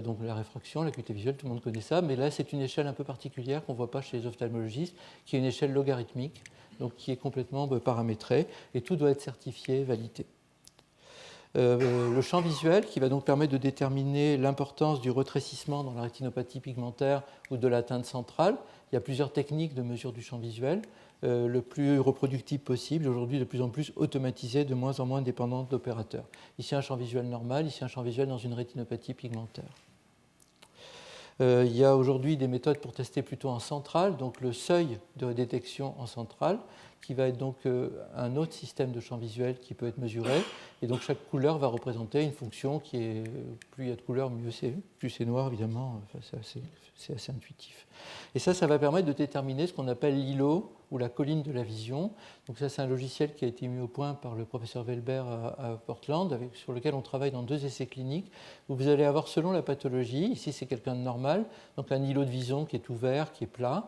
donc la réfraction, l'acuité visuelle, tout le monde connaît ça, mais là c'est une échelle un peu particulière qu'on ne voit pas chez les ophtalmologistes, qui est une échelle logarithmique, donc qui est complètement paramétrée, et tout doit être certifié, validé. Le champ visuel qui va donc permettre de déterminer l'importance du rétrécissement dans la rétinopathie pigmentaire ou de l'atteinte centrale. Il y a plusieurs techniques de mesure du champ visuel, le plus reproductible possible, aujourd'hui de plus en plus automatisé, de moins en moins dépendant de l'opérateur. Ici un champ visuel normal, ici un champ visuel dans une rétinopathie pigmentaire. Il y a aujourd'hui des méthodes pour tester plutôt en centrale, donc le seuil de détection en centrale, qui va être donc un autre système de champ visuel qui peut être mesuré. Et donc chaque couleur va représenter une fonction qui est, plus il y a de couleurs, mieux c'est, plus c'est noir évidemment, enfin, c'est assez intuitif. Et ça va permettre de déterminer ce qu'on appelle l'îlot ou la colline de la vision. Donc ça c'est un logiciel qui a été mis au point par le professeur Welber à Portland, sur lequel on travaille dans 2 essais cliniques, où vous allez avoir selon la pathologie, ici c'est quelqu'un de normal, donc un îlot de vision qui est ouvert, qui est plat.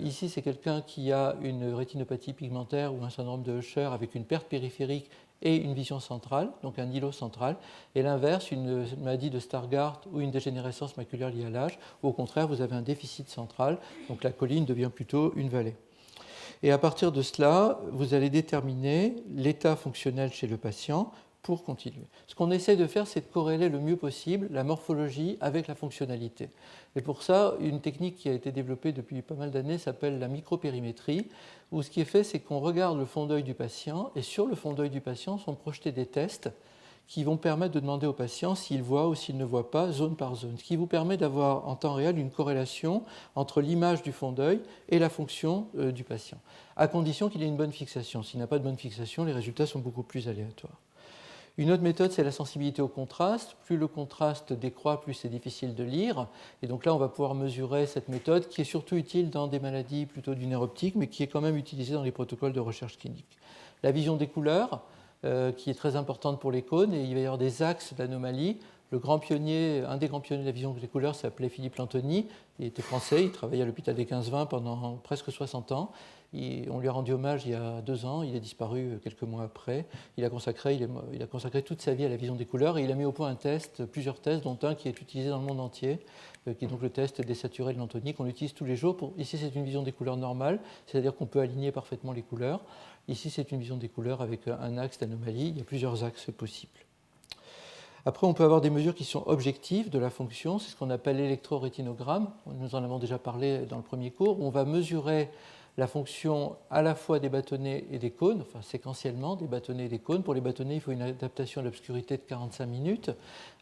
Ici c'est quelqu'un qui a une rétinopathie pigmentaire ou un syndrome de Usher avec une perte périphérique et une vision centrale, donc un îlot central, et l'inverse, une maladie de Stargardt ou une dégénérescence maculaire liée à l'âge, ou au contraire, vous avez un déficit central, donc la colline devient plutôt une vallée. Et à partir de cela, vous allez déterminer l'état fonctionnel chez le patient pour continuer. Ce qu'on essaie de faire, c'est de corréler le mieux possible la morphologie avec la fonctionnalité. Et pour ça, une technique qui a été développée depuis pas mal d'années s'appelle la micropérimétrie, où ce qui est fait, c'est qu'on regarde le fond d'œil du patient, et sur le fond d'œil du patient sont projetés des tests qui vont permettre de demander au patient s'il voit ou s'il ne voit pas, zone par zone, ce qui vous permet d'avoir en temps réel une corrélation entre l'image du fond d'œil et la fonction du patient, à condition qu'il ait une bonne fixation. S'il n'a pas de bonne fixation, les résultats sont beaucoup plus aléatoires. Une autre méthode, c'est la sensibilité au contraste. Plus le contraste décroît, plus c'est difficile de lire. Et donc là, on va pouvoir mesurer cette méthode qui est surtout utile dans des maladies plutôt du nerf optique, mais qui est quand même utilisée dans les protocoles de recherche clinique. La vision des couleurs, qui est très importante pour les cônes, et il va y avoir des axes d'anomalie. Un des grands pionniers de la vision des couleurs s'appelait Philippe Lantoni. Il était français, il travaillait à l'hôpital des 15-20 pendant presque 60 ans. On lui a rendu hommage il y a 2 ans, il est disparu quelques mois après. Il a consacré toute sa vie à la vision des couleurs et il a mis au point plusieurs tests, dont un qui est utilisé dans le monde entier, qui est donc le test désaturé de Lantoni, qu'on utilise tous les jours. Ici, c'est une vision des couleurs normale, c'est-à-dire qu'on peut aligner parfaitement les couleurs. Ici, c'est une vision des couleurs avec un axe d'anomalie. Il y a plusieurs axes possibles. Après, on peut avoir des mesures qui sont objectives de la fonction, c'est ce qu'on appelle l'électrorétinogramme. Nous en avons déjà parlé dans le premier cours. On va mesurer la fonction à la fois des bâtonnets et des cônes, enfin séquentiellement des bâtonnets et des cônes. Pour les bâtonnets, il faut une adaptation à l'obscurité de 45 minutes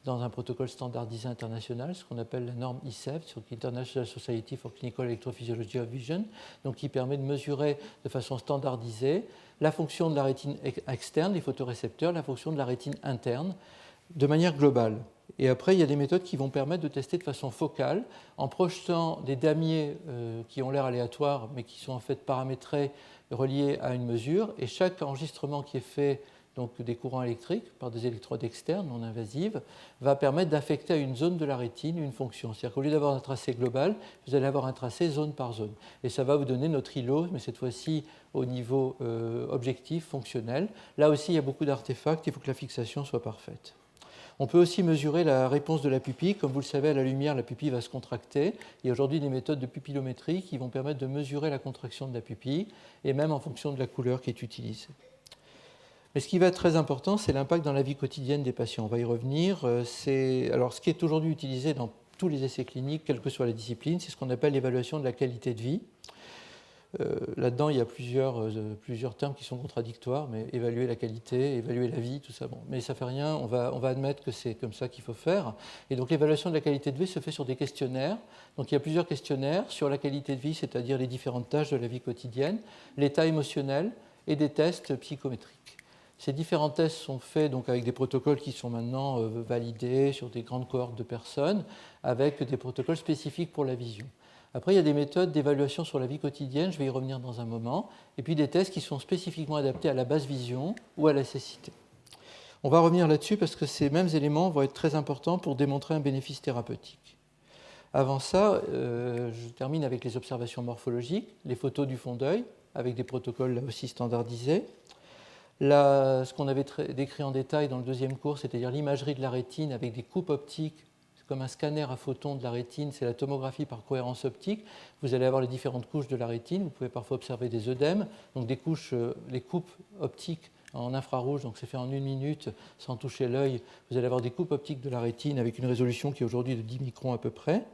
dans un protocole standardisé international, ce qu'on appelle la norme ICEV, sur International Society for Clinical Electrophysiology of Vision, donc qui permet de mesurer de façon standardisée la fonction de la rétine externe, les photorécepteurs, la fonction de la rétine interne, de manière globale. Et après, il y a des méthodes qui vont permettre de tester de façon focale, en projetant des damiers qui ont l'air aléatoires, mais qui sont en fait paramétrés, reliés à une mesure. Et chaque enregistrement qui est fait donc des courants électriques par des électrodes externes non invasives va permettre d'affecter à une zone de la rétine une fonction. C'est-à-dire qu'au lieu d'avoir un tracé global, vous allez avoir un tracé zone par zone. Et ça va vous donner notre îlot, mais cette fois-ci au niveau objectif, fonctionnel. Là aussi, il y a beaucoup d'artefacts, il faut que la fixation soit parfaite. On peut aussi mesurer la réponse de la pupille. Comme vous le savez, à la lumière, la pupille va se contracter. Il y a aujourd'hui des méthodes de pupillométrie qui vont permettre de mesurer la contraction de la pupille, et même en fonction de la couleur qui est utilisée. Mais ce qui va être très important, c'est l'impact dans la vie quotidienne des patients. On va y revenir. Alors, ce qui est aujourd'hui utilisé dans tous les essais cliniques, quelle que soit la discipline, c'est ce qu'on appelle l'évaluation de la qualité de vie. Là-dedans, il y a plusieurs termes qui sont contradictoires, mais évaluer la qualité, évaluer la vie, tout ça. Bon, mais ça ne fait rien, on va admettre que c'est comme ça qu'il faut faire. Et donc l'évaluation de la qualité de vie se fait sur des questionnaires. Donc il y a plusieurs questionnaires sur la qualité de vie, c'est-à-dire les différentes tâches de la vie quotidienne, l'état émotionnel et des tests psychométriques. Ces différents tests sont faits donc avec des protocoles qui sont maintenant validés sur des grandes cohortes de personnes, avec des protocoles spécifiques pour la vision. Après, il y a des méthodes d'évaluation sur la vie quotidienne, je vais y revenir dans un moment, et puis des tests qui sont spécifiquement adaptés à la basse vision ou à la cécité. On va revenir là-dessus parce que ces mêmes éléments vont être très importants pour démontrer un bénéfice thérapeutique. Avant ça, je termine avec les observations morphologiques, les photos du fond d'œil, avec des protocoles là aussi standardisés. Là, ce qu'on avait décrit en détail dans le deuxième cours, c'est-à-dire l'imagerie de la rétine avec des coupes optiques, comme un scanner à photons de la rétine, c'est la tomographie par cohérence optique. Vous allez avoir les différentes couches de la rétine. Vous pouvez parfois observer des œdèmes, donc les coupes optiques en infrarouge, donc c'est fait en 1 minute sans toucher l'œil. Vous allez avoir des coupes optiques de la rétine avec une résolution qui est aujourd'hui de 10 microns à peu près.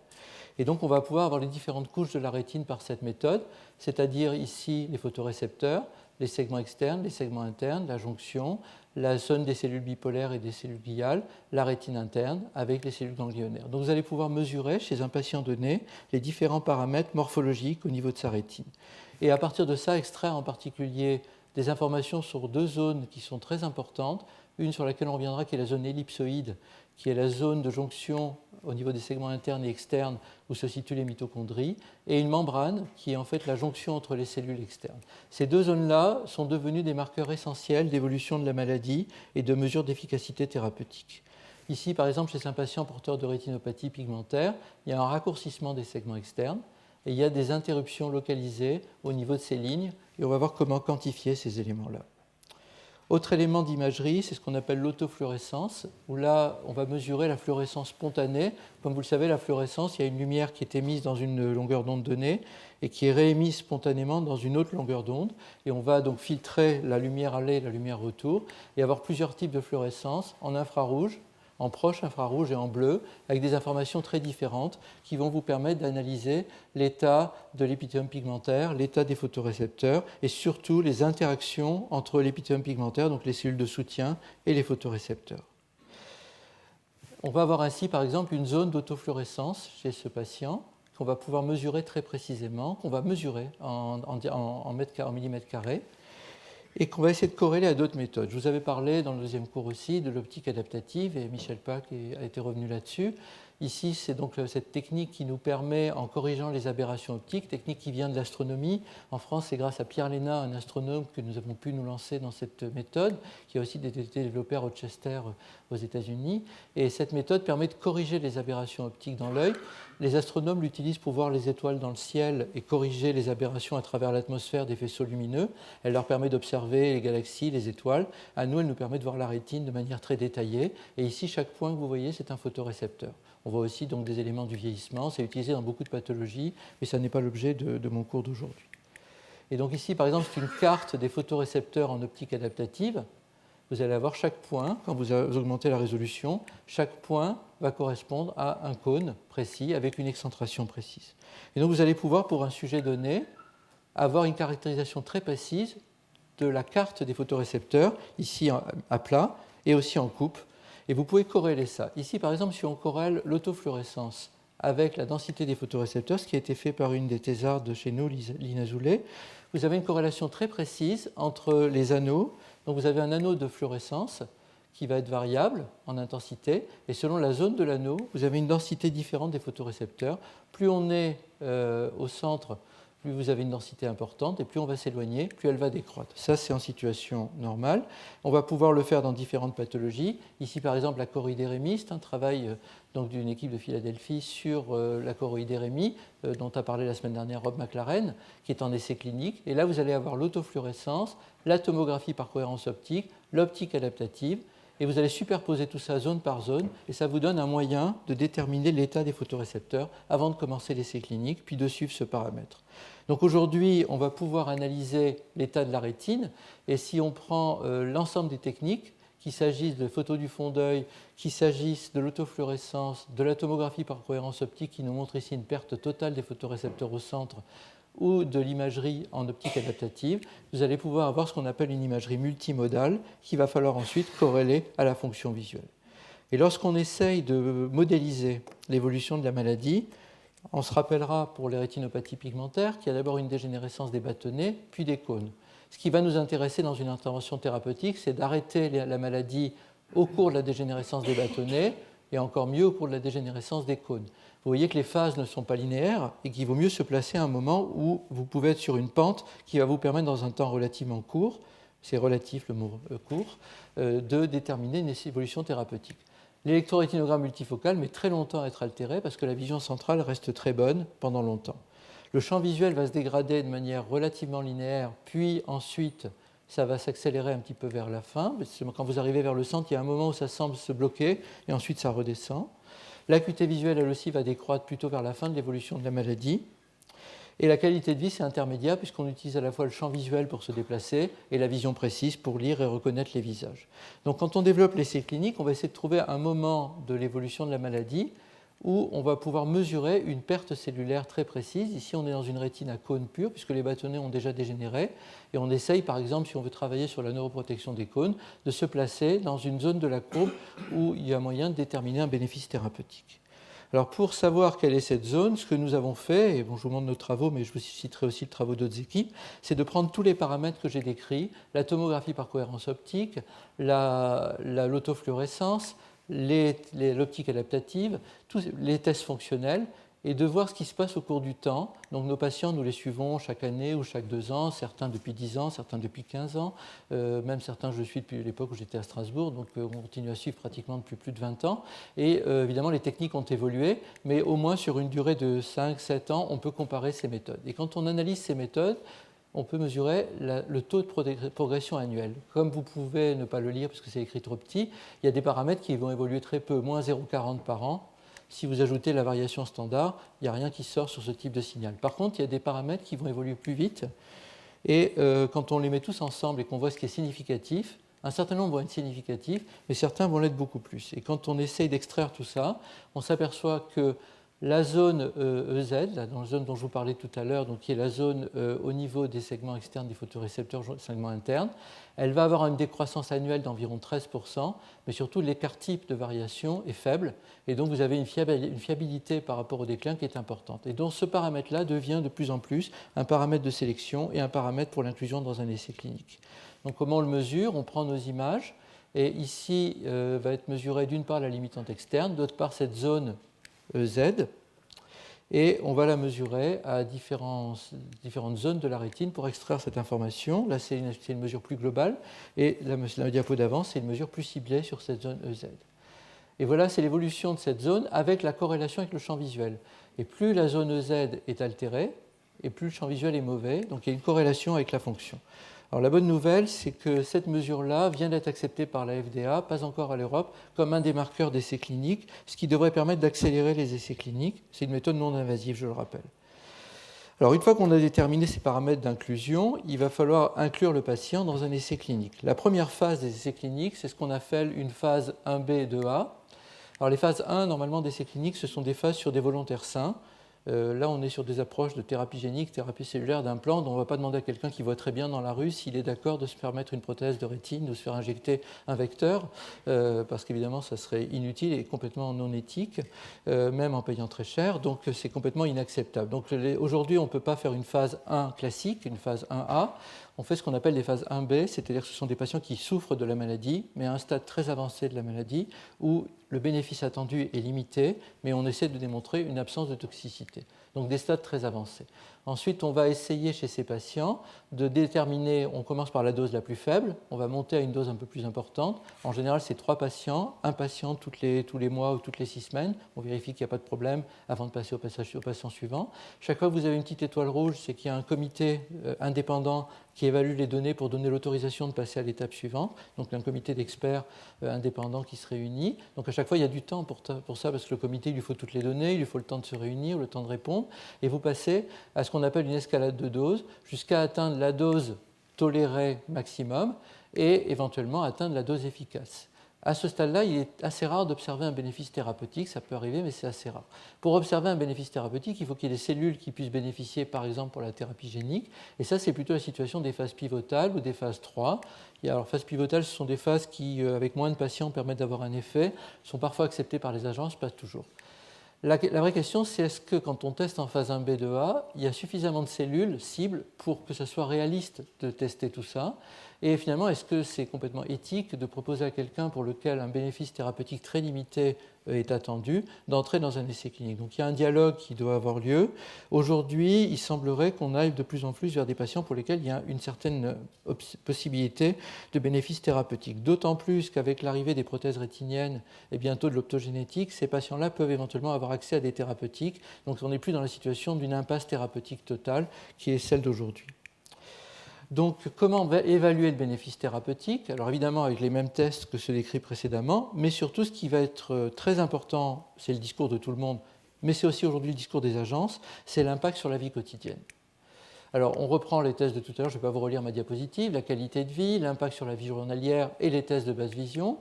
Et donc on va pouvoir avoir les différentes couches de la rétine par cette méthode, c'est-à-dire ici les photorécepteurs, les segments externes, les segments internes, la jonction, la zone des cellules bipolaires et des cellules gliales, la rétine interne avec les cellules ganglionnaires. Donc vous allez pouvoir mesurer chez un patient donné les différents paramètres morphologiques au niveau de sa rétine. Et à partir de ça, extraire en particulier des informations sur 2 zones qui sont très importantes, une sur laquelle on reviendra qui est la zone ellipsoïde, qui est la zone de jonction au niveau des segments internes et externes où se situent les mitochondries, et une membrane qui est en fait la jonction entre les cellules externes. Ces 2 zones-là sont devenues des marqueurs essentiels d'évolution de la maladie et de mesure d'efficacité thérapeutique. Ici, par exemple, chez un patient porteur de rétinopathie pigmentaire, il y a un raccourcissement des segments externes et il y a des interruptions localisées au niveau de ces lignes, et on va voir comment quantifier ces éléments-là. Autre élément d'imagerie, c'est ce qu'on appelle l'autofluorescence, où là, on va mesurer la fluorescence spontanée. Comme vous le savez, la fluorescence, il y a une lumière qui est émise dans une longueur d'onde donnée et qui est réémise spontanément dans une autre longueur d'onde. Et on va donc filtrer la lumière aller et la lumière retour et avoir plusieurs types de fluorescence en infrarouge, en proche infrarouge et en bleu, avec des informations très différentes qui vont vous permettre d'analyser l'état de l'épithélium pigmentaire, l'état des photorécepteurs et surtout les interactions entre l'épithélium pigmentaire, donc les cellules de soutien, et les photorécepteurs. on va avoir ainsi, par exemple, une zone d'autofluorescence chez ce patient qu'on va pouvoir mesurer très précisément, qu'on va mesurer en millimètres carrés, et qu'on va essayer de corréler à d'autres méthodes. Je vous avais parlé dans le deuxième cours aussi de l'optique adaptative, et Michel Pack a été revenu là-dessus. Ici, c'est donc cette technique qui nous permet, en corrigeant les aberrations optiques, technique qui vient de l'astronomie. En France, c'est grâce à Pierre Léna, un astronome, que nous avons pu nous lancer dans cette méthode, qui a aussi été développée à Rochester aux États-Unis. Et cette méthode permet de corriger les aberrations optiques dans l'œil. Les astronomes l'utilisent pour voir les étoiles dans le ciel et corriger les aberrations à travers l'atmosphère des faisceaux lumineux. Elle leur permet d'observer les galaxies, les étoiles. À nous, elle nous permet de voir la rétine de manière très détaillée. Et ici, chaque point que vous voyez, c'est un photorécepteur. On voit aussi donc des éléments du vieillissement. C'est utilisé dans beaucoup de pathologies, mais ça n'est pas l'objet de mon cours d'aujourd'hui. Et donc ici, par exemple, c'est une carte des photorécepteurs en optique adaptative. Vous allez avoir chaque point, quand vous augmentez la résolution, chaque point va correspondre à un cône précis avec une excentration précise. Et donc vous allez pouvoir, pour un sujet donné, avoir une caractérisation très précise de la carte des photorécepteurs, ici à plat et aussi en coupe. Et vous pouvez corréler ça. Ici, par exemple, si on corrèle l'autofluorescence avec la densité des photorécepteurs, ce qui a été fait par une des thésardes de chez nous, Lina Zoulet, vous avez une corrélation très précise entre les anneaux. Donc vous avez un anneau de fluorescence qui va être variable en intensité, et selon la zone de l'anneau, vous avez une densité différente des photorécepteurs. Plus on est au centre, plus vous avez une densité importante, et plus on va s'éloigner, plus elle va décroître. Ça, c'est en situation normale. On va pouvoir le faire dans différentes pathologies. Ici, par exemple, la choroïdérémie, c'est un travail d'une équipe de Philadelphie sur la choroïdérémie, dont a parlé la semaine dernière Rob McLaren, qui est en essai clinique. Et là, vous allez avoir l'autofluorescence, la tomographie par cohérence optique, l'optique adaptative, et vous allez superposer tout ça zone par zone, et ça vous donne un moyen de déterminer l'état des photorécepteurs avant de commencer l'essai clinique, puis de suivre ce paramètre. Donc aujourd'hui, on va pouvoir analyser l'état de la rétine, et si on prend l'ensemble des techniques, qu'il s'agisse de photos du fond d'œil, qu'il s'agisse de l'autofluorescence, de la tomographie par cohérence optique qui nous montre ici une perte totale des photorécepteurs au centre, ou de l'imagerie en optique adaptative, vous allez pouvoir avoir ce qu'on appelle une imagerie multimodale qu'il va falloir ensuite corréler à la fonction visuelle. Et lorsqu'on essaye de modéliser l'évolution de la maladie, on se rappellera pour les rétinopathies pigmentaires qu'il y a d'abord une dégénérescence des bâtonnets, puis des cônes. Ce qui va nous intéresser dans une intervention thérapeutique, c'est d'arrêter la maladie au cours de la dégénérescence des bâtonnets et encore mieux au cours de la dégénérescence des cônes. Vous voyez que les phases ne sont pas linéaires et qu'il vaut mieux se placer à un moment où vous pouvez être sur une pente qui va vous permettre dans un temps relativement court, c'est relatif le mot court, de déterminer une évolution thérapeutique. L'électrorétinogramme multifocal met très longtemps à être altéré parce que la vision centrale reste très bonne pendant longtemps. Le champ visuel va se dégrader de manière relativement linéaire, puis ensuite ça va s'accélérer un petit peu vers la fin. Quand vous arrivez vers le centre, il y a un moment où ça semble se bloquer et ensuite ça redescend. L'acuité visuelle, elle aussi, va décroître plutôt vers la fin de l'évolution de la maladie. Et la qualité de vie, c'est intermédiaire puisqu'on utilise à la fois le champ visuel pour se déplacer et la vision précise pour lire et reconnaître les visages. Donc quand on développe l'essai clinique, on va essayer de trouver un moment de l'évolution de la maladie où on va pouvoir mesurer une perte cellulaire très précise. Ici, on est dans une rétine à cône pur, puisque les bâtonnets ont déjà dégénéré. Et on essaye, par exemple, si on veut travailler sur la neuroprotection des cônes, de se placer dans une zone de la courbe où il y a moyen de déterminer un bénéfice thérapeutique. Alors, pour savoir quelle est cette zone, ce que nous avons fait, et bon, je vous montre nos travaux, mais je vous citerai aussi le travaux d'autres équipes, c'est de prendre tous les paramètres que j'ai décrits, la tomographie par cohérence optique, l'autofluorescence, l'optique adaptative, tous les tests fonctionnels, et de voir ce qui se passe au cours du temps. Donc nos patients, nous les suivons chaque année ou chaque 2 ans, certains depuis 10 ans, certains depuis 15 ans, même certains je suis depuis l'époque où j'étais à Strasbourg, donc on continue à suivre pratiquement depuis plus de 20 ans. Et évidemment, les techniques ont évolué, mais au moins sur une durée de 5-7 ans, on peut comparer ces méthodes. Et quand on analyse ces méthodes, on peut mesurer le taux de progression annuel. Comme vous pouvez ne pas le lire parce que c'est écrit trop petit, il y a des paramètres qui vont évoluer très peu, moins 0,40 par an. Si vous ajoutez la variation standard, il n'y a rien qui sort sur ce type de signal. Par contre, il y a des paramètres qui vont évoluer plus vite. Et quand on les met tous ensemble et qu'on voit ce qui est significatif, un certain nombre vont être significatifs, mais certains vont l'être beaucoup plus. Et quand on essaye d'extraire tout ça, on s'aperçoit que La zone EZ, dans la zone dont je vous parlais tout à l'heure, donc qui est la zone au niveau des segments externes des photorécepteurs, segments internes, elle va avoir une décroissance annuelle d'environ 13%, mais surtout l'écart type de variation est faible, et donc vous avez une fiabilité par rapport au déclin qui est importante. Et donc ce paramètre-là devient de plus en plus un paramètre de sélection et un paramètre pour l'inclusion dans un essai clinique. Donc comment on le mesure? On prend nos images, et ici va être mesurée d'une part la limitante externe, d'autre part cette zone EZ, et on va la mesurer à différentes zones de la rétine pour extraire cette information. Là, c'est une mesure plus globale, et la diapo d'avant, c'est une mesure plus ciblée sur cette zone EZ. Et voilà, c'est l'évolution de cette zone avec la corrélation avec le champ visuel. Et plus la zone EZ est altérée, et plus le champ visuel est mauvais, donc il y a une corrélation avec la fonction. Alors la bonne nouvelle, c'est que cette mesure-là vient d'être acceptée par la FDA, pas encore à l'Europe, comme un des marqueurs d'essais cliniques, ce qui devrait permettre d'accélérer les essais cliniques. C'est une méthode non invasive, je le rappelle. Alors une fois qu'on a déterminé ces paramètres d'inclusion, il va falloir inclure le patient dans un essai clinique. La première phase des essais cliniques, c'est ce qu'on appelle une phase 1B et 2A. Alors les phases 1, normalement, d'essais cliniques, ce sont des phases sur des volontaires sains. Là, on est sur des approches de thérapie génique, thérapie cellulaire d'implant, dont on ne va pas demander à quelqu'un qui voit très bien dans la rue s'il est d'accord de se faire mettre une prothèse de rétine, de se faire injecter un vecteur, parce qu'évidemment, ça serait inutile et complètement non éthique, même en payant très cher, donc c'est complètement inacceptable. Donc aujourd'hui, on ne peut pas faire une phase 1 classique, une phase 1A. On fait ce qu'on appelle des phases 1B, c'est-à-dire que ce sont des patients qui souffrent de la maladie, mais à un stade très avancé de la maladie, où le bénéfice attendu est limité, mais on essaie de démontrer une absence de toxicité. Donc des stades très avancés. Ensuite, on va essayer chez ces patients de déterminer, on commence par la dose la plus faible, on va monter à une dose un peu plus importante. En général, c'est 3 patients, un patient tous les mois ou toutes les 6 semaines. On vérifie qu'il n'y a pas de problème avant de passer au patient suivant. Chaque fois que vous avez une petite étoile rouge, c'est qu'il y a un comité indépendant qui évalue les données pour donner l'autorisation de passer à l'étape suivante. Donc un comité d'experts indépendants qui se réunit. Donc à chaque fois, il y a du temps pour ça, parce que le comité, il lui faut toutes les données, il lui faut le temps de se réunir, le temps de répondre. Et vous passez à ce qu'on appelle une escalade de dose, jusqu'à atteindre la dose tolérée maximum et éventuellement atteindre la dose efficace. À ce stade-là, il est assez rare d'observer un bénéfice thérapeutique, ça peut arriver, mais c'est assez rare. Pour observer un bénéfice thérapeutique, il faut qu'il y ait des cellules qui puissent bénéficier, par exemple, pour la thérapie génique, et ça, c'est plutôt la situation des phases pivotales ou des phases 3. Alors, phases pivotales, ce sont des phases qui, avec moins de patients, permettent d'avoir un effet, sont parfois acceptées par les agences, pas toujours. La vraie question, c'est est-ce que quand on teste en phase 1B2A, il y a suffisamment de cellules cibles pour que ce soit réaliste de tester tout ça? Et finalement, est-ce que c'est complètement éthique de proposer à quelqu'un pour lequel un bénéfice thérapeutique très limité est attendu d'entrer dans un essai clinique? Donc il y a un dialogue qui doit avoir lieu. Aujourd'hui, il semblerait qu'on aille de plus en plus vers des patients pour lesquels il y a une certaine possibilité de bénéfice thérapeutique. D'autant plus qu'avec l'arrivée des prothèses rétiniennes et bientôt de l'optogénétique, ces patients-là peuvent éventuellement avoir accès à des thérapeutiques. Donc on n'est plus dans la situation d'une impasse thérapeutique totale qui est celle d'aujourd'hui. Donc, comment évaluer le bénéfice thérapeutique? Alors évidemment avec les mêmes tests que ceux décrits précédemment, mais surtout ce qui va être très important, c'est le discours de tout le monde, mais c'est aussi aujourd'hui le discours des agences, c'est l'impact sur la vie quotidienne. Alors on reprend les tests de tout à l'heure, je ne vais pas vous relire ma diapositive, la qualité de vie, l'impact sur la vie journalière et les tests de basse vision.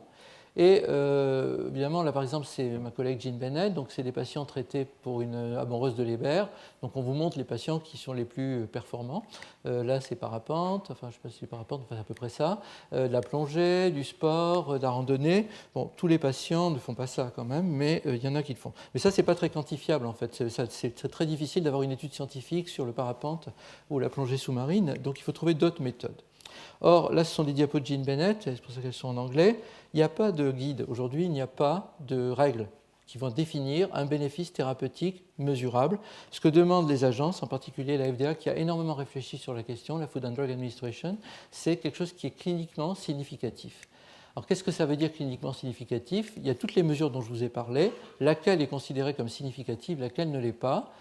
Et évidemment, là par exemple, c'est ma collègue Jean Bennett, donc c'est des patients traités pour une amoureuse de Leber. Donc on vous montre les patients qui sont les plus performants. Là c'est parapente, enfin je ne sais pas si c'est parapente, enfin, c'est à peu près ça. De la plongée, du sport, de la randonnée. Bon, tous les patients ne font pas ça quand même, mais il y en a qui le font. Mais ça, c'est pas très quantifiable en fait. C'est très difficile d'avoir une étude scientifique sur le parapente ou la plongée sous-marine, donc il faut trouver d'autres méthodes. Or, là, ce sont des diapos de Jean Bennett, c'est pour ça qu'elles sont en anglais. Il n'y a pas de guide. Aujourd'hui, il n'y a pas de règles qui vont définir un bénéfice thérapeutique mesurable. Ce que demandent les agences, en particulier la FDA, qui a énormément réfléchi sur la question, la Food and Drug Administration, c'est quelque chose qui est cliniquement significatif. Alors, qu'est-ce que ça veut dire cliniquement significatif? Il y a toutes les mesures dont je vous ai parlé, laquelle est considérée comme significative, laquelle ne l'est pas.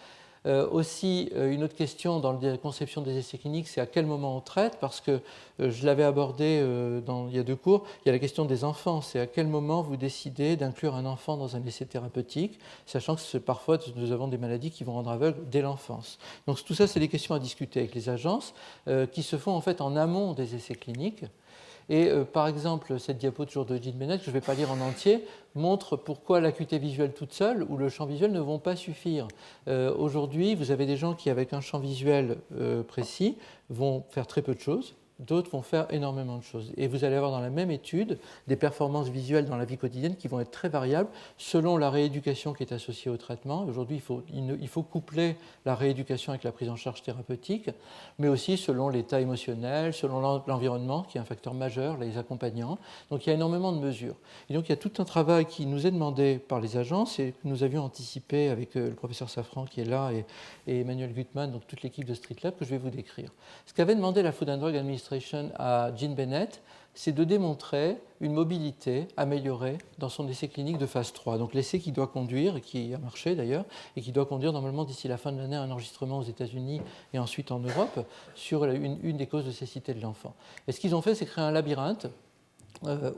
Aussi, une autre question dans la conception des essais cliniques, c'est à quel moment on traite, parce que je l'avais abordé il y a 2 cours, il y a la question des enfants, c'est à quel moment vous décidez d'inclure un enfant dans un essai thérapeutique, sachant que parfois nous avons des maladies qui vont rendre aveugle dès l'enfance. Donc tout ça, c'est des questions à discuter avec les agences qui se font en fait en amont des essais cliniques. Et par exemple, cette diapo toujours de Jean Bennett, que je ne vais pas lire en entier, montre pourquoi l'acuité visuelle toute seule ou le champ visuel ne vont pas suffire. Aujourd'hui, vous avez des gens qui, avec un champ visuel précis, vont faire très peu de choses. D'autres vont faire énormément de choses. Et vous allez avoir dans la même étude des performances visuelles dans la vie quotidienne qui vont être très variables selon la rééducation qui est associée au traitement. Aujourd'hui, il faut coupler la rééducation avec la prise en charge thérapeutique, mais aussi selon l'état émotionnel, selon l'environnement, qui est un facteur majeur, les accompagnants. Donc il y a énormément de mesures. Et donc il y a tout un travail qui nous est demandé par les agences et que nous avions anticipé avec le professeur Safran qui est là et Emmanuel Gutmann, donc toute l'équipe de Street Lab, que je vais vous décrire. Ce qu'avait demandé la Food and Drug Administration à Jean Bennett, c'est de démontrer une mobilité améliorée dans son essai clinique de phase 3. Donc l'essai qui doit conduire, et qui a marché d'ailleurs, et qui doit conduire normalement d'ici la fin de l'année un enregistrement aux États-Unis et ensuite en Europe sur une des causes de cécité de l'enfant. Et ce qu'ils ont fait, c'est créer un labyrinthe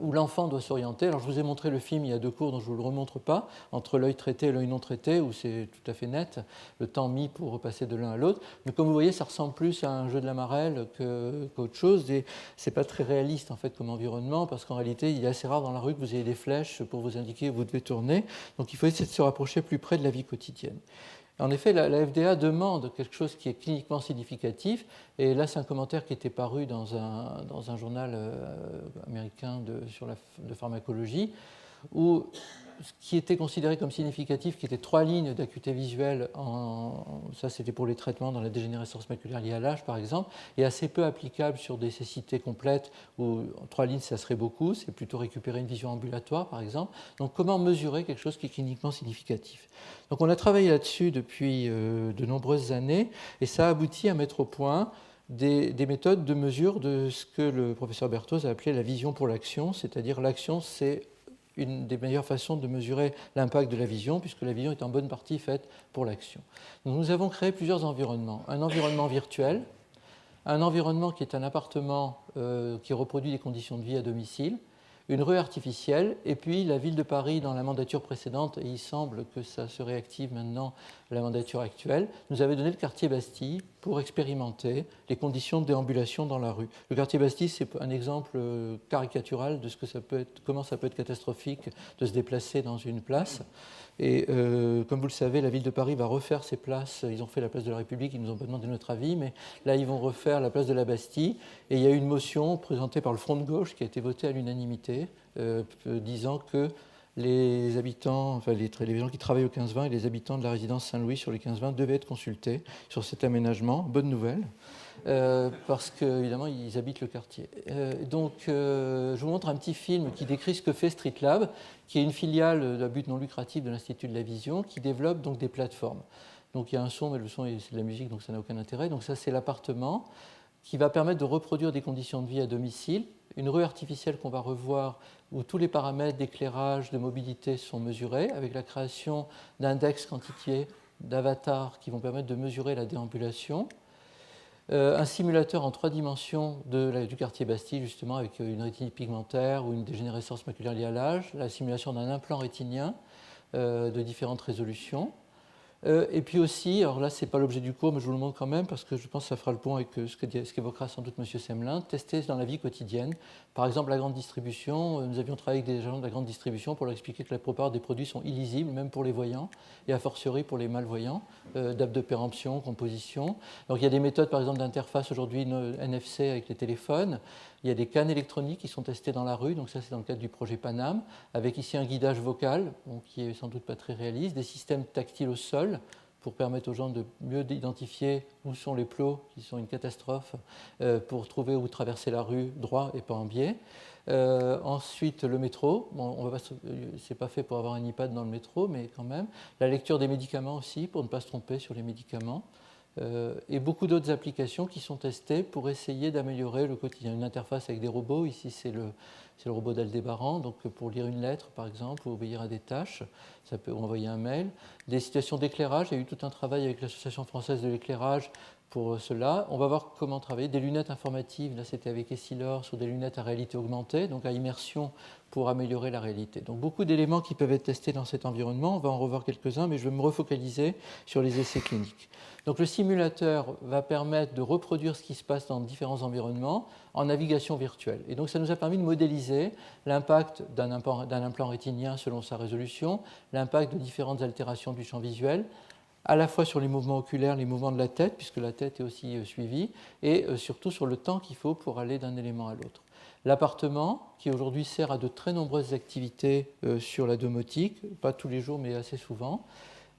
où l'enfant doit s'orienter. Alors je vous ai montré le film il y a 2 cours, donc je ne vous le remontre pas, entre l'œil traité et l'œil non traité, où c'est tout à fait net, le temps mis pour repasser de l'un à l'autre. Mais comme vous voyez, ça ressemble plus à un jeu de la marelle qu'autre chose. Et ce n'est pas très réaliste en fait comme environnement, parce qu'en réalité, il est assez rare dans la rue que vous ayez des flèches pour vous indiquer où vous devez tourner. Donc il faut essayer de se rapprocher plus près de la vie quotidienne. En effet, la FDA demande quelque chose qui est cliniquement significatif, et là c'est un commentaire qui était paru dans un journal américain de pharmacologie, où ce qui était considéré comme significatif, qui était 3 lignes d'acuité visuelle, ça c'était pour les traitements dans la dégénérescence maculaire liée à l'âge par exemple, et assez peu applicable sur des cécités complètes où 3 lignes ça serait beaucoup, c'est plutôt récupérer une vision ambulatoire par exemple. Donc comment mesurer quelque chose qui est cliniquement significatif? Donc on a travaillé là-dessus depuis de nombreuses années et ça a abouti à mettre au point des méthodes de mesure de ce que le professeur Berthoz a appelé la vision pour l'action, c'est-à-dire l'action c'est une des meilleures façons de mesurer l'impact de la vision, puisque la vision est en bonne partie faite pour l'action. Nous avons créé plusieurs environnements. Un environnement virtuel, un environnement qui est un appartement qui reproduit des conditions de vie à domicile, une rue artificielle, et puis la ville de Paris dans la mandature précédente, et il semble que ça se réactive maintenant la mandature actuelle, nous avait donné le quartier Bastille pour expérimenter les conditions de déambulation dans la rue. Le quartier Bastille, c'est un exemple caricatural de ce que ça peut être, comment ça peut être catastrophique de se déplacer dans une place. Et comme vous le savez, la ville de Paris va refaire ses places. Ils ont fait la place de la République, ils nous ont pas demandé notre avis, mais là, ils vont refaire la place de la Bastille. Et il y a eu une motion présentée par le Front de gauche qui a été votée à l'unanimité, disant que les habitants, enfin les gens qui travaillent au 15-20 et les habitants de la résidence Saint-Louis sur les 15-20 devaient être consultés sur cet aménagement. Bonne nouvelle. Parce qu'évidemment, ils habitent le quartier. Je vous montre un petit film qui décrit ce que fait Street Lab, qui est une filiale à but non lucratif de l'Institut de la Vision, qui développe donc des plateformes. Donc il y a un son, mais le son c'est de la musique, donc ça n'a aucun intérêt. Donc ça, c'est l'appartement qui va permettre de reproduire des conditions de vie à domicile. Une rue artificielle qu'on va revoir où tous les paramètres d'éclairage, de mobilité sont mesurés, avec la création d'index quantifiés, d'avatars qui vont permettre de mesurer la déambulation. Un simulateur en 3 dimensions du quartier Bastille, justement, avec une rétinite pigmentaire ou une dégénérescence maculaire liée à l'âge, la simulation d'un implant rétinien de différentes résolutions. Et puis aussi, alors là, ce n'est pas l'objet du cours, mais je vous le montre quand même parce que je pense que ça fera le point avec ce qu'évoquera sans doute M. Semelin, tester dans la vie quotidienne. Par exemple, la grande distribution, nous avions travaillé avec des gens de la grande distribution pour leur expliquer que la plupart des produits sont illisibles, même pour les voyants, et a fortiori pour les malvoyants, date de péremption, composition. Donc il y a des méthodes, par exemple, d'interface aujourd'hui NFC avec les téléphones. Il y a des cannes électroniques qui sont testées dans la rue, donc ça c'est dans le cadre du projet Panam, avec ici un guidage vocal, qui est sans doute pas très réaliste, des systèmes tactiles au sol pour permettre aux gens de mieux identifier où sont les plots qui sont une catastrophe, pour trouver où traverser la rue droit et pas en biais. Ensuite, le métro. Bon, c'est pas fait pour avoir un iPad dans le métro, mais quand même. La lecture des médicaments aussi, pour ne pas se tromper sur les médicaments. Et beaucoup d'autres applications qui sont testées pour essayer d'améliorer le quotidien. Une interface avec des robots, ici c'est le robot d'Aldébaran, donc pour lire une lettre par exemple, ou obéir à des tâches, ça peut envoyer un mail. Des situations d'éclairage, il y a eu tout un travail avec l'Association française de l'éclairage pour cela. On va voir comment travailler. Des lunettes informatives, là c'était avec Essilor, sur des lunettes à réalité augmentée, donc à immersion pour améliorer la réalité. Donc beaucoup d'éléments qui peuvent être testés dans cet environnement. On va en revoir quelques-uns, mais je vais me refocaliser sur les essais cliniques. Donc le simulateur va permettre de reproduire ce qui se passe dans différents environnements en navigation virtuelle. Et donc ça nous a permis de modéliser l'impact d'un implant rétinien selon sa résolution, l'impact de différentes altérations du champ visuel, à la fois sur les mouvements oculaires, les mouvements de la tête, puisque la tête est aussi suivie, et surtout sur le temps qu'il faut pour aller d'un élément à l'autre. L'appartement, qui aujourd'hui sert à de très nombreuses activités sur la domotique, pas tous les jours mais assez souvent.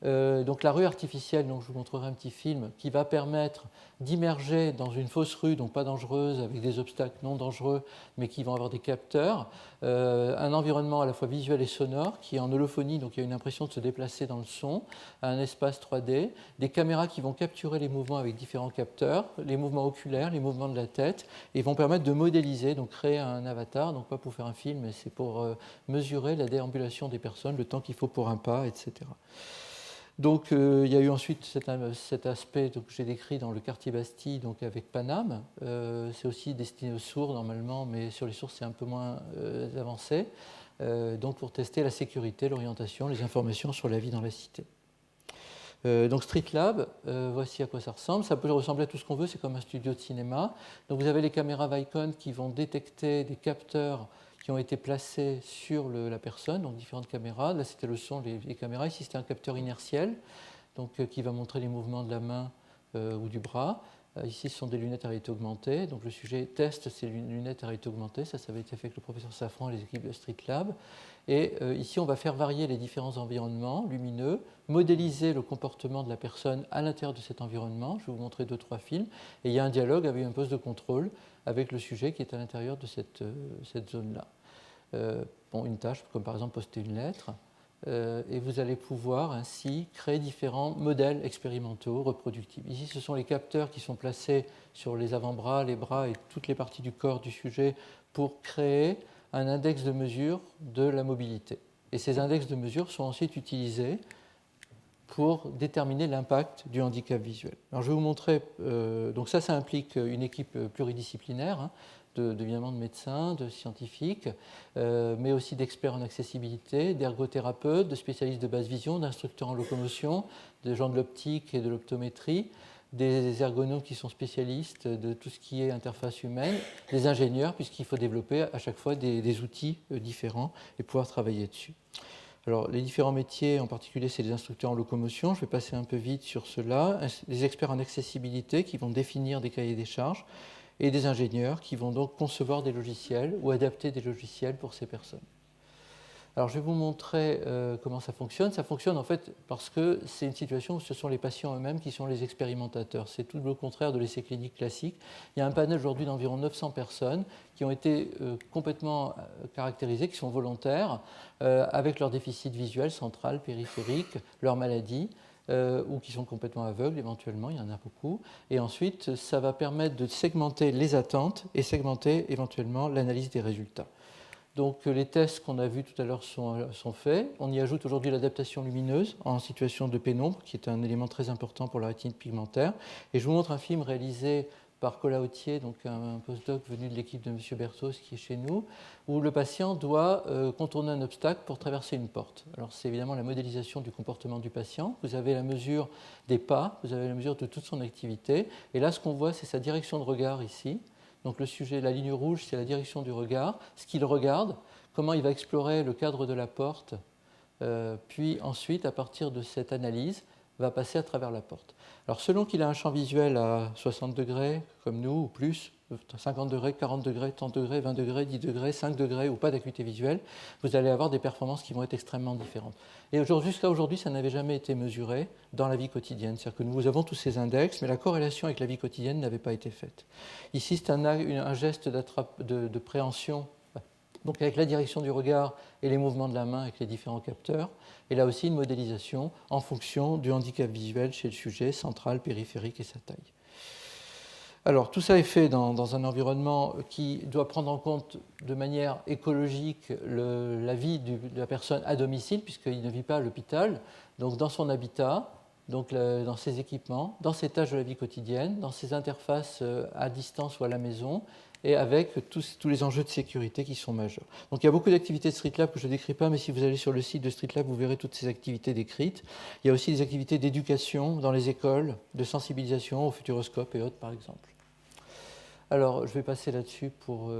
Donc la rue artificielle, donc je vous montrerai un petit film, qui va permettre d'immerger dans une fausse rue, donc pas dangereuse, avec des obstacles non dangereux, mais qui vont avoir des capteurs, un environnement à la fois visuel et sonore, qui est en holophonie, donc il y a une impression de se déplacer dans le son, un espace 3D, des caméras qui vont capturer les mouvements avec différents capteurs, les mouvements oculaires, les mouvements de la tête, et vont permettre de modéliser, donc créer un avatar, donc pas pour faire un film, mais c'est pour mesurer la déambulation des personnes, le temps qu'il faut pour un pas, etc. Donc il y a eu ensuite cet aspect que j'ai décrit dans le quartier Bastille, donc avec Paname. C'est aussi destiné aux sourds normalement, mais sur les sourds c'est un peu moins avancé. Donc pour tester la sécurité, l'orientation, les informations sur la vie dans la cité. Donc Street Lab, voici à quoi ça ressemble. Ça peut ressembler à tout ce qu'on veut, c'est comme un studio de cinéma. Donc vous avez les caméras Vicon qui vont détecter des capteurs qui ont été placés sur la personne, donc différentes caméras. Là, c'était le son, les caméras. Ici, c'était un capteur inertiel, donc, qui va montrer les mouvements de la main ou du bras. Ici, ce sont des lunettes à réalité augmentée. Donc, le sujet teste ces lunettes à réalité augmentée. Ça avait été fait avec le professeur Safran et les équipes de Street Lab. Et ici, on va faire varier les différents environnements lumineux, modéliser le comportement de la personne à l'intérieur de cet environnement. Je vais vous montrer 2-3 films. Et il y a un dialogue avec un poste de contrôle avec le sujet qui est à l'intérieur de cette zone-là. Une tâche, comme par exemple poster une lettre. Et vous allez pouvoir ainsi créer différents modèles expérimentaux reproductibles. Ici, ce sont les capteurs qui sont placés sur les avant-bras, les bras et toutes les parties du corps du sujet pour créer un index de mesure de la mobilité. Et ces index de mesure sont ensuite utilisés pour déterminer l'impact du handicap visuel. Alors, je vais vous montrer, donc ça implique une équipe pluridisciplinaire, évidemment de médecins, de scientifiques, mais aussi d'experts en accessibilité, d'ergothérapeutes, de spécialistes de basse vision, d'instructeurs en locomotion, de gens de l'optique et de l'optométrie, des ergonomes qui sont spécialistes de tout ce qui est interface humaine, des ingénieurs, puisqu'il faut développer à chaque fois des outils différents et pouvoir travailler dessus. Alors, les différents métiers, en particulier, c'est les instructeurs en locomotion. Je vais passer un peu vite sur cela. Les experts en accessibilité qui vont définir des cahiers des charges et des ingénieurs qui vont donc concevoir des logiciels ou adapter des logiciels pour ces personnes. Alors je vais vous montrer comment ça fonctionne. Ça fonctionne en fait parce que c'est une situation où ce sont les patients eux-mêmes qui sont les expérimentateurs. C'est tout le contraire de l'essai clinique classique. Il y a un panel aujourd'hui d'environ 900 personnes qui ont été complètement caractérisées, qui sont volontaires, avec leur déficit visuel central, périphérique, leur maladie, ou qui sont complètement aveugles éventuellement, il y en a beaucoup. Et ensuite, ça va permettre de segmenter les attentes et segmenter éventuellement l'analyse des résultats. Donc les tests qu'on a vus tout à l'heure sont faits. On y ajoute aujourd'hui l'adaptation lumineuse en situation de pénombre, qui est un élément très important pour la rétinite pigmentaire. Et je vous montre un film réalisé par Colas Autier, donc un postdoc venu de l'équipe de M. Berthos qui est chez nous, où le patient doit contourner un obstacle pour traverser une porte. Alors c'est évidemment la modélisation du comportement du patient. Vous avez la mesure des pas, vous avez la mesure de toute son activité. Et là, ce qu'on voit, c'est sa direction de regard ici. Donc le sujet, la ligne rouge, c'est la direction du regard, ce qu'il regarde, comment il va explorer le cadre de la porte, puis ensuite, à partir de cette analyse, va passer à travers la porte. Alors selon qu'il a un champ visuel à 60 degrés, comme nous, ou plus, 50 degrés, 40 degrés, 30 degrés, 20 degrés, 10 degrés, 5 degrés, ou pas d'acuité visuelle, vous allez avoir des performances qui vont être extrêmement différentes. Et jusqu'à aujourd'hui, ça n'avait jamais été mesuré dans la vie quotidienne. C'est-à-dire que nous avons tous ces index, mais la corrélation avec la vie quotidienne n'avait pas été faite. Ici, c'est un geste de préhension, donc avec la direction du regard et les mouvements de la main avec les différents capteurs. Et là aussi, une modélisation en fonction du handicap visuel chez le sujet, central, périphérique et sa taille. Alors, tout ça est fait dans un environnement qui doit prendre en compte de manière écologique la vie de la personne à domicile, puisqu'il ne vit pas à l'hôpital. Donc, dans son habitat, donc dans ses équipements, dans ses tâches de la vie quotidienne, dans ses interfaces à distance ou à la maison, et avec tous les enjeux de sécurité qui sont majeurs. Donc il y a beaucoup d'activités de Street Lab que je ne décris pas, mais si vous allez sur le site de Street Lab, vous verrez toutes ces activités décrites. Il y a aussi des activités d'éducation dans les écoles, de sensibilisation au futuroscope et autres, par exemple. Alors, je vais passer là-dessus pour...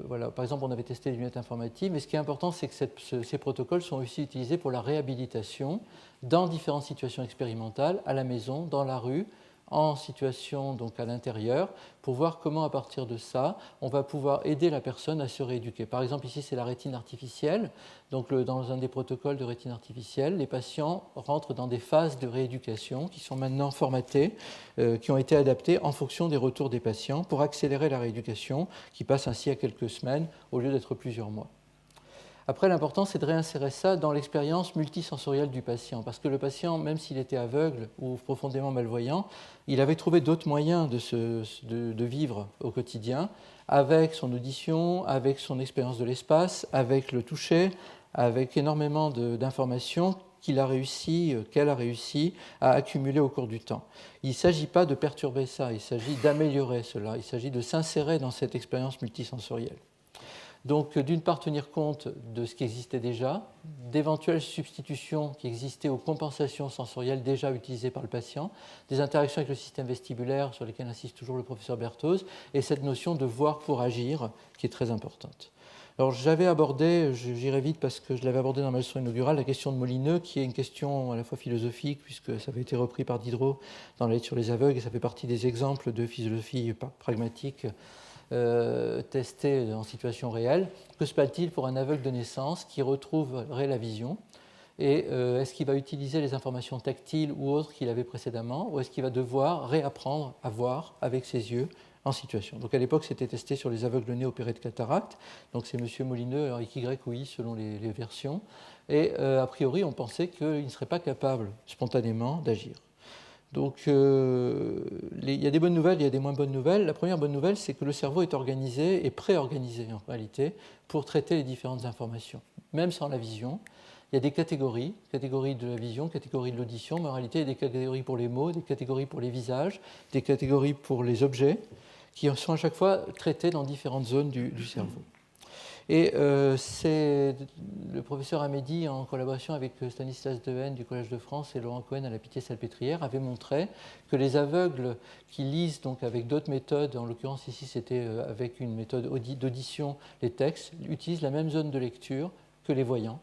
voilà. Par exemple, on avait testé les lunettes informatives, mais ce qui est important, c'est que ces protocoles sont aussi utilisés pour la réhabilitation dans différentes situations expérimentales, à la maison, dans la rue, en situation donc à l'intérieur, pour voir comment, à partir de ça, on va pouvoir aider la personne à se rééduquer. Par exemple, ici, c'est la rétine artificielle. Donc, dans un des protocoles de rétine artificielle, les patients rentrent dans des phases de rééducation qui sont maintenant formatées, qui ont été adaptées en fonction des retours des patients pour accélérer la rééducation, qui passe ainsi à quelques semaines au lieu d'être plusieurs mois. Après, l'important, c'est de réinsérer ça dans l'expérience multisensorielle du patient, parce que le patient, même s'il était aveugle ou profondément malvoyant, il avait trouvé d'autres moyens de vivre au quotidien, avec son audition, avec son expérience de l'espace, avec le toucher, avec énormément d'informations qu'elle a réussi à accumuler au cours du temps. Il ne s'agit pas de perturber ça, il s'agit d'améliorer cela, il s'agit de s'insérer dans cette expérience multisensorielle. Donc, d'une part, tenir compte de ce qui existait déjà, d'éventuelles substitutions qui existaient aux compensations sensorielles déjà utilisées par le patient, des interactions avec le système vestibulaire sur lesquelles insiste toujours le professeur Berthoz, et cette notion de voir pour agir qui est très importante. Alors, j'avais abordé, j'irai vite parce que je l'avais abordé dans ma leçon inaugurale, la question de Molineux, qui est une question à la fois philosophique, puisque ça avait été repris par Diderot dans la lettre sur les aveugles, et ça fait partie des exemples de philosophie pragmatique testé en situation réelle. Que se passe-t-il pour un aveugle de naissance qui retrouverait la vision? Et est-ce qu'il va utiliser les informations tactiles ou autres qu'il avait précédemment, ou est-ce qu'il va devoir réapprendre à voir avec ses yeux en situation? Donc à l'époque, c'était testé sur les aveugles nés opérés de cataracte. Donc c'est M. Molineux, avec Y ou I selon les versions. Et a priori, on pensait qu'il ne serait pas capable spontanément d'agir. Donc, il y a des bonnes nouvelles, il y a des moins bonnes nouvelles. La première bonne nouvelle, c'est que le cerveau est organisé et pré-organisé en réalité pour traiter les différentes informations, même sans la vision. Il y a des catégories de la vision, catégories de l'audition, mais en réalité, il y a des catégories pour les mots, des catégories pour les visages, des catégories pour les objets, qui sont à chaque fois traités dans différentes zones du cerveau. Et c'est le professeur Amédi, en collaboration avec Stanislas Dehaene du Collège de France et Laurent Cohen à la Pitié-Salpêtrière, avait montré que les aveugles qui lisent donc avec d'autres méthodes, en l'occurrence ici c'était avec une méthode d'audition les textes, utilisent la même zone de lecture que les voyants.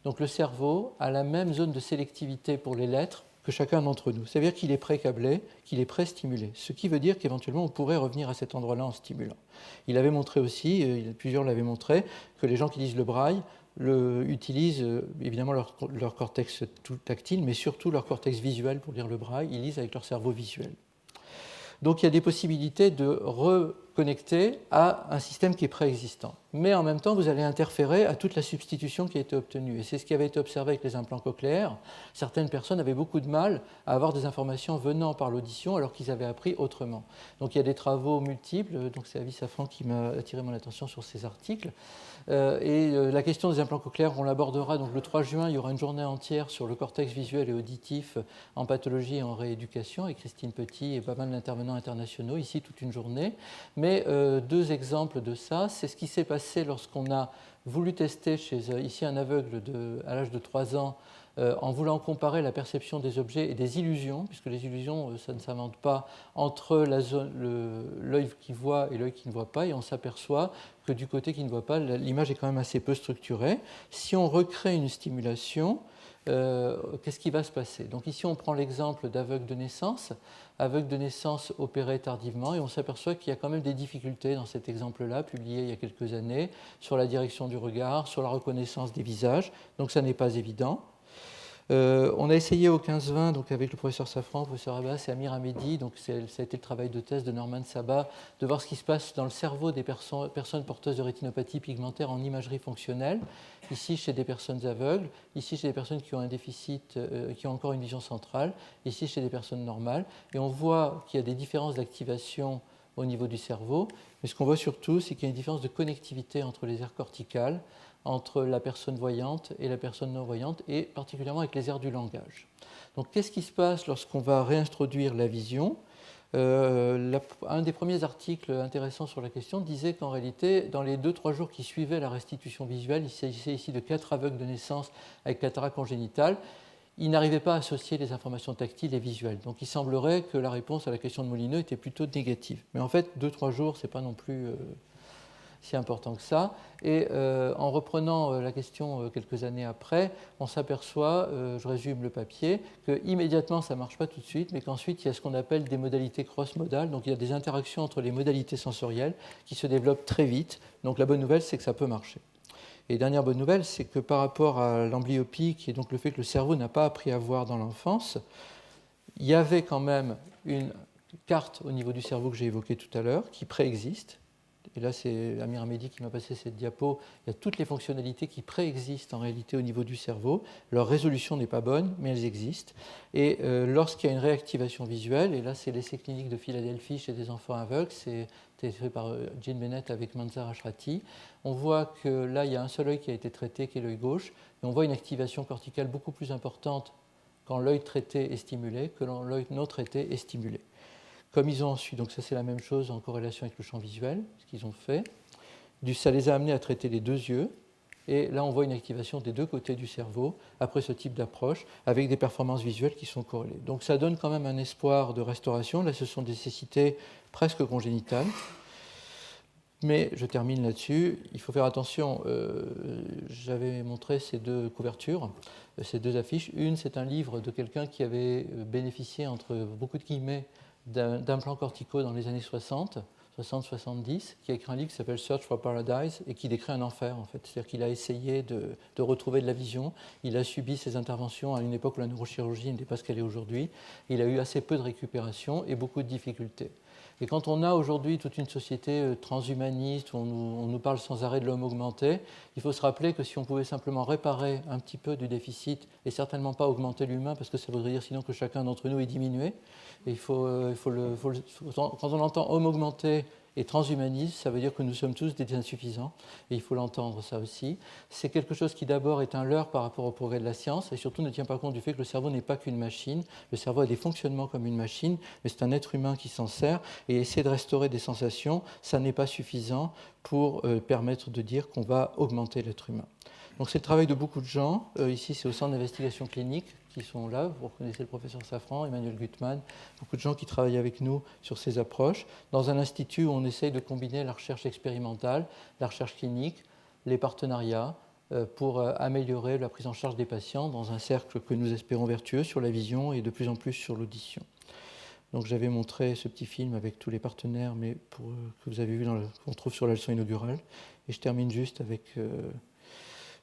Donc le cerveau a la même zone de sélectivité pour les lettres que chacun d'entre nous. C'est-à-dire qu'il est pré-câblé, qu'il est pré-stimulé. Ce qui veut dire qu'éventuellement on pourrait revenir à cet endroit-là en stimulant. Il avait montré aussi, plusieurs l'avaient montré, que les gens qui lisent le braille utilisent évidemment leur cortex tactile, mais surtout leur cortex visuel pour lire le braille. Ils lisent avec leur cerveau visuel. Donc il y a des possibilités de reconnecter à un système qui est préexistant. Mais en même temps, vous allez interférer à toute la substitution qui a été obtenue. Et c'est ce qui avait été observé avec les implants cochléaires. Certaines personnes avaient beaucoup de mal à avoir des informations venant par l'audition alors qu'ils avaient appris autrement. Donc il y a des travaux multiples. Donc c'est Avis Safran qui m'a attiré mon attention sur ces articles. La question des implants cochléaires, on l'abordera donc le 3 juin. Il y aura une journée entière sur le cortex visuel et auditif en pathologie et en rééducation avec Christine Petit et pas mal d'intervenants internationaux, ici toute une journée. Mais deux exemples de ça, c'est ce qui s'est passé lorsqu'on a voulu tester chez ici un aveugle à l'âge de 3 ans en voulant comparer la perception des objets et des illusions, puisque les illusions, ça ne s'invente pas, entre l'œil qui voit et l'œil qui ne voit pas, et on s'aperçoit que du côté qui ne voit pas, l'image est quand même assez peu structurée. Si on recrée une stimulation, qu'est-ce qui va se passer? Donc ici, on prend l'exemple d'aveugles de naissance opérés tardivement, et on s'aperçoit qu'il y a quand même des difficultés dans cet exemple-là, publié il y a quelques années, sur la direction du regard, sur la reconnaissance des visages, donc ça n'est pas évident. On a essayé au 15-20, donc avec le professeur Safran, le professeur Abbas et Amir Hamedi, donc ça a été le travail de thèse de Norman Sabat, de voir ce qui se passe dans le cerveau des personnes porteuses de rétinopathie pigmentaire en imagerie fonctionnelle, ici chez des personnes aveugles, ici chez des personnes qui ont un déficit, qui ont encore une vision centrale, ici chez des personnes normales, et on voit qu'il y a des différences d'activation au niveau du cerveau, mais ce qu'on voit surtout, c'est qu'il y a une différence de connectivité entre les aires corticales, entre la personne voyante et la personne non-voyante, et particulièrement avec les aires du langage. Donc, qu'est-ce qui se passe lorsqu'on va réintroduire la vision ? Un des premiers articles intéressants sur la question disait qu'en réalité, dans les 2-3 jours qui suivaient la restitution visuelle, il s'agissait ici de 4 aveugles de naissance avec cataracte congénitale, ils n'arrivaient pas à associer les informations tactiles et visuelles. Donc il semblerait que la réponse à la question de Molineux était plutôt négative. Mais en fait, 2-3 jours, ce n'est pas non plus si important que ça. Et en reprenant la question quelques années après, on s'aperçoit, je résume le papier, qu'immédiatement ça ne marche pas tout de suite, mais qu'ensuite il y a ce qu'on appelle des modalités cross-modales. Donc il y a des interactions entre les modalités sensorielles qui se développent très vite. Donc la bonne nouvelle, c'est que ça peut marcher. Et dernière bonne nouvelle, c'est que par rapport à l'amblyopie, qui est donc le fait que le cerveau n'a pas appris à voir dans l'enfance, il y avait quand même une carte au niveau du cerveau que j'ai évoquée tout à l'heure, qui préexiste. Et là, c'est Amir Hamedi qui m'a passé cette diapo. Il y a toutes les fonctionnalités qui préexistent en réalité au niveau du cerveau. Leur résolution n'est pas bonne, mais elles existent. Et lorsqu'il y a une réactivation visuelle, et là, c'est l'essai clinique de Philadelphie chez des enfants aveugles, c'était fait par Jean Bennett avec Manzar Ashrati, on voit que là, il y a un seul œil qui a été traité, qui est l'œil gauche, et on voit une activation corticale beaucoup plus importante quand l'œil traité est stimulé que quand l'œil non traité est stimulé. Comme ils ont ensuite, donc ça c'est la même chose en corrélation avec le champ visuel, ce qu'ils ont fait, ça les a amenés à traiter les 2 yeux, et là on voit une activation des 2 côtés du cerveau après ce type d'approche, avec des performances visuelles qui sont corrélées. Donc ça donne quand même un espoir de restauration. Là ce sont des cécités presque congénitales, mais je termine là-dessus. Il faut faire attention, j'avais montré ces 2 couvertures, ces 2 affiches. Une, c'est un livre de quelqu'un qui avait bénéficié, entre beaucoup de guillemets, d'implants corticaux dans les années 60-70, qui a écrit un livre qui s'appelle Search for Paradise et qui décrit un enfer en fait. C'est-à-dire qu'il a essayé de retrouver de la vision, il a subi ses interventions à une époque où la neurochirurgie n'était pas ce qu'elle est aujourd'hui, il a eu assez peu de récupération et beaucoup de difficultés. Et quand on a aujourd'hui toute une société transhumaniste où on nous parle sans arrêt de l'homme augmenté, il faut se rappeler que si on pouvait simplement réparer un petit peu du déficit et certainement pas augmenter l'humain, parce que ça voudrait dire sinon que chacun d'entre nous est diminué, et quand on entend homme augmenté et transhumanisme, ça veut dire que nous sommes tous des insuffisants, et il faut l'entendre ça aussi. C'est quelque chose qui d'abord est un leurre par rapport au progrès de la science, et surtout ne tient pas compte du fait que le cerveau n'est pas qu'une machine. Le cerveau a des fonctionnements comme une machine, mais c'est un être humain qui s'en sert, et essayer de restaurer des sensations, ça n'est pas suffisant pour permettre de dire qu'on va augmenter l'être humain. Donc c'est le travail de beaucoup de gens. Ici, c'est au centre d'investigation clinique qui sont là. Vous reconnaissez le professeur Safran, Emmanuel Gutmann, beaucoup de gens qui travaillent avec nous sur ces approches. Dans un institut où on essaye de combiner la recherche expérimentale, la recherche clinique, les partenariats pour améliorer la prise en charge des patients dans un cercle que nous espérons vertueux sur la vision et de plus en plus sur l'audition. Donc j'avais montré ce petit film avec tous les partenaires, mais que vous avez vu, qu'on trouve sur la leçon inaugurale. Et je termine juste avec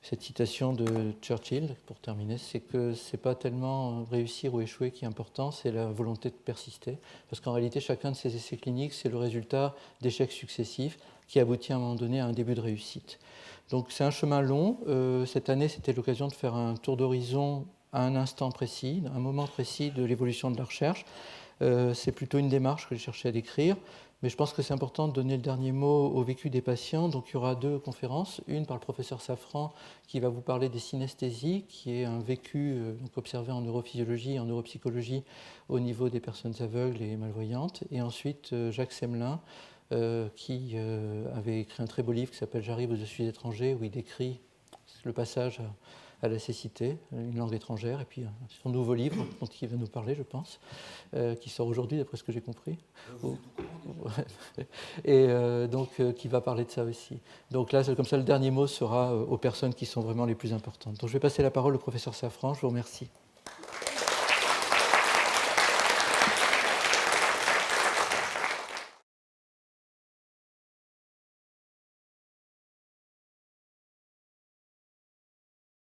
cette citation de Churchill, pour terminer, c'est que ce n'est pas tellement réussir ou échouer qui est important, c'est la volonté de persister. Parce qu'en réalité, chacun de ces essais cliniques, c'est le résultat d'échecs successifs qui aboutit à un moment donné à un début de réussite. Donc c'est un chemin long. Cette année, c'était l'occasion de faire un tour d'horizon à un instant précis, à un moment précis de l'évolution de la recherche. C'est plutôt une démarche que j'ai cherché à décrire. Mais je pense que c'est important de donner le dernier mot au vécu des patients. Donc il y aura 2 conférences, une par le professeur Safran qui va vous parler des synesthésies, qui est un vécu observé en neurophysiologie et en neuropsychologie au niveau des personnes aveugles et malvoyantes. Et ensuite Jacques Semelin qui avait écrit un très beau livre qui s'appelle J'arrive aux suis étrangers, où il décrit le passage à la cécité, une langue étrangère, et puis son nouveau livre dont il va nous parler, je pense, qui sort aujourd'hui d'après ce que j'ai compris. Et donc qui va parler de ça aussi. Donc là, comme ça, le dernier mot sera aux personnes qui sont vraiment les plus importantes. Donc je vais passer la parole au professeur Safran, je vous remercie.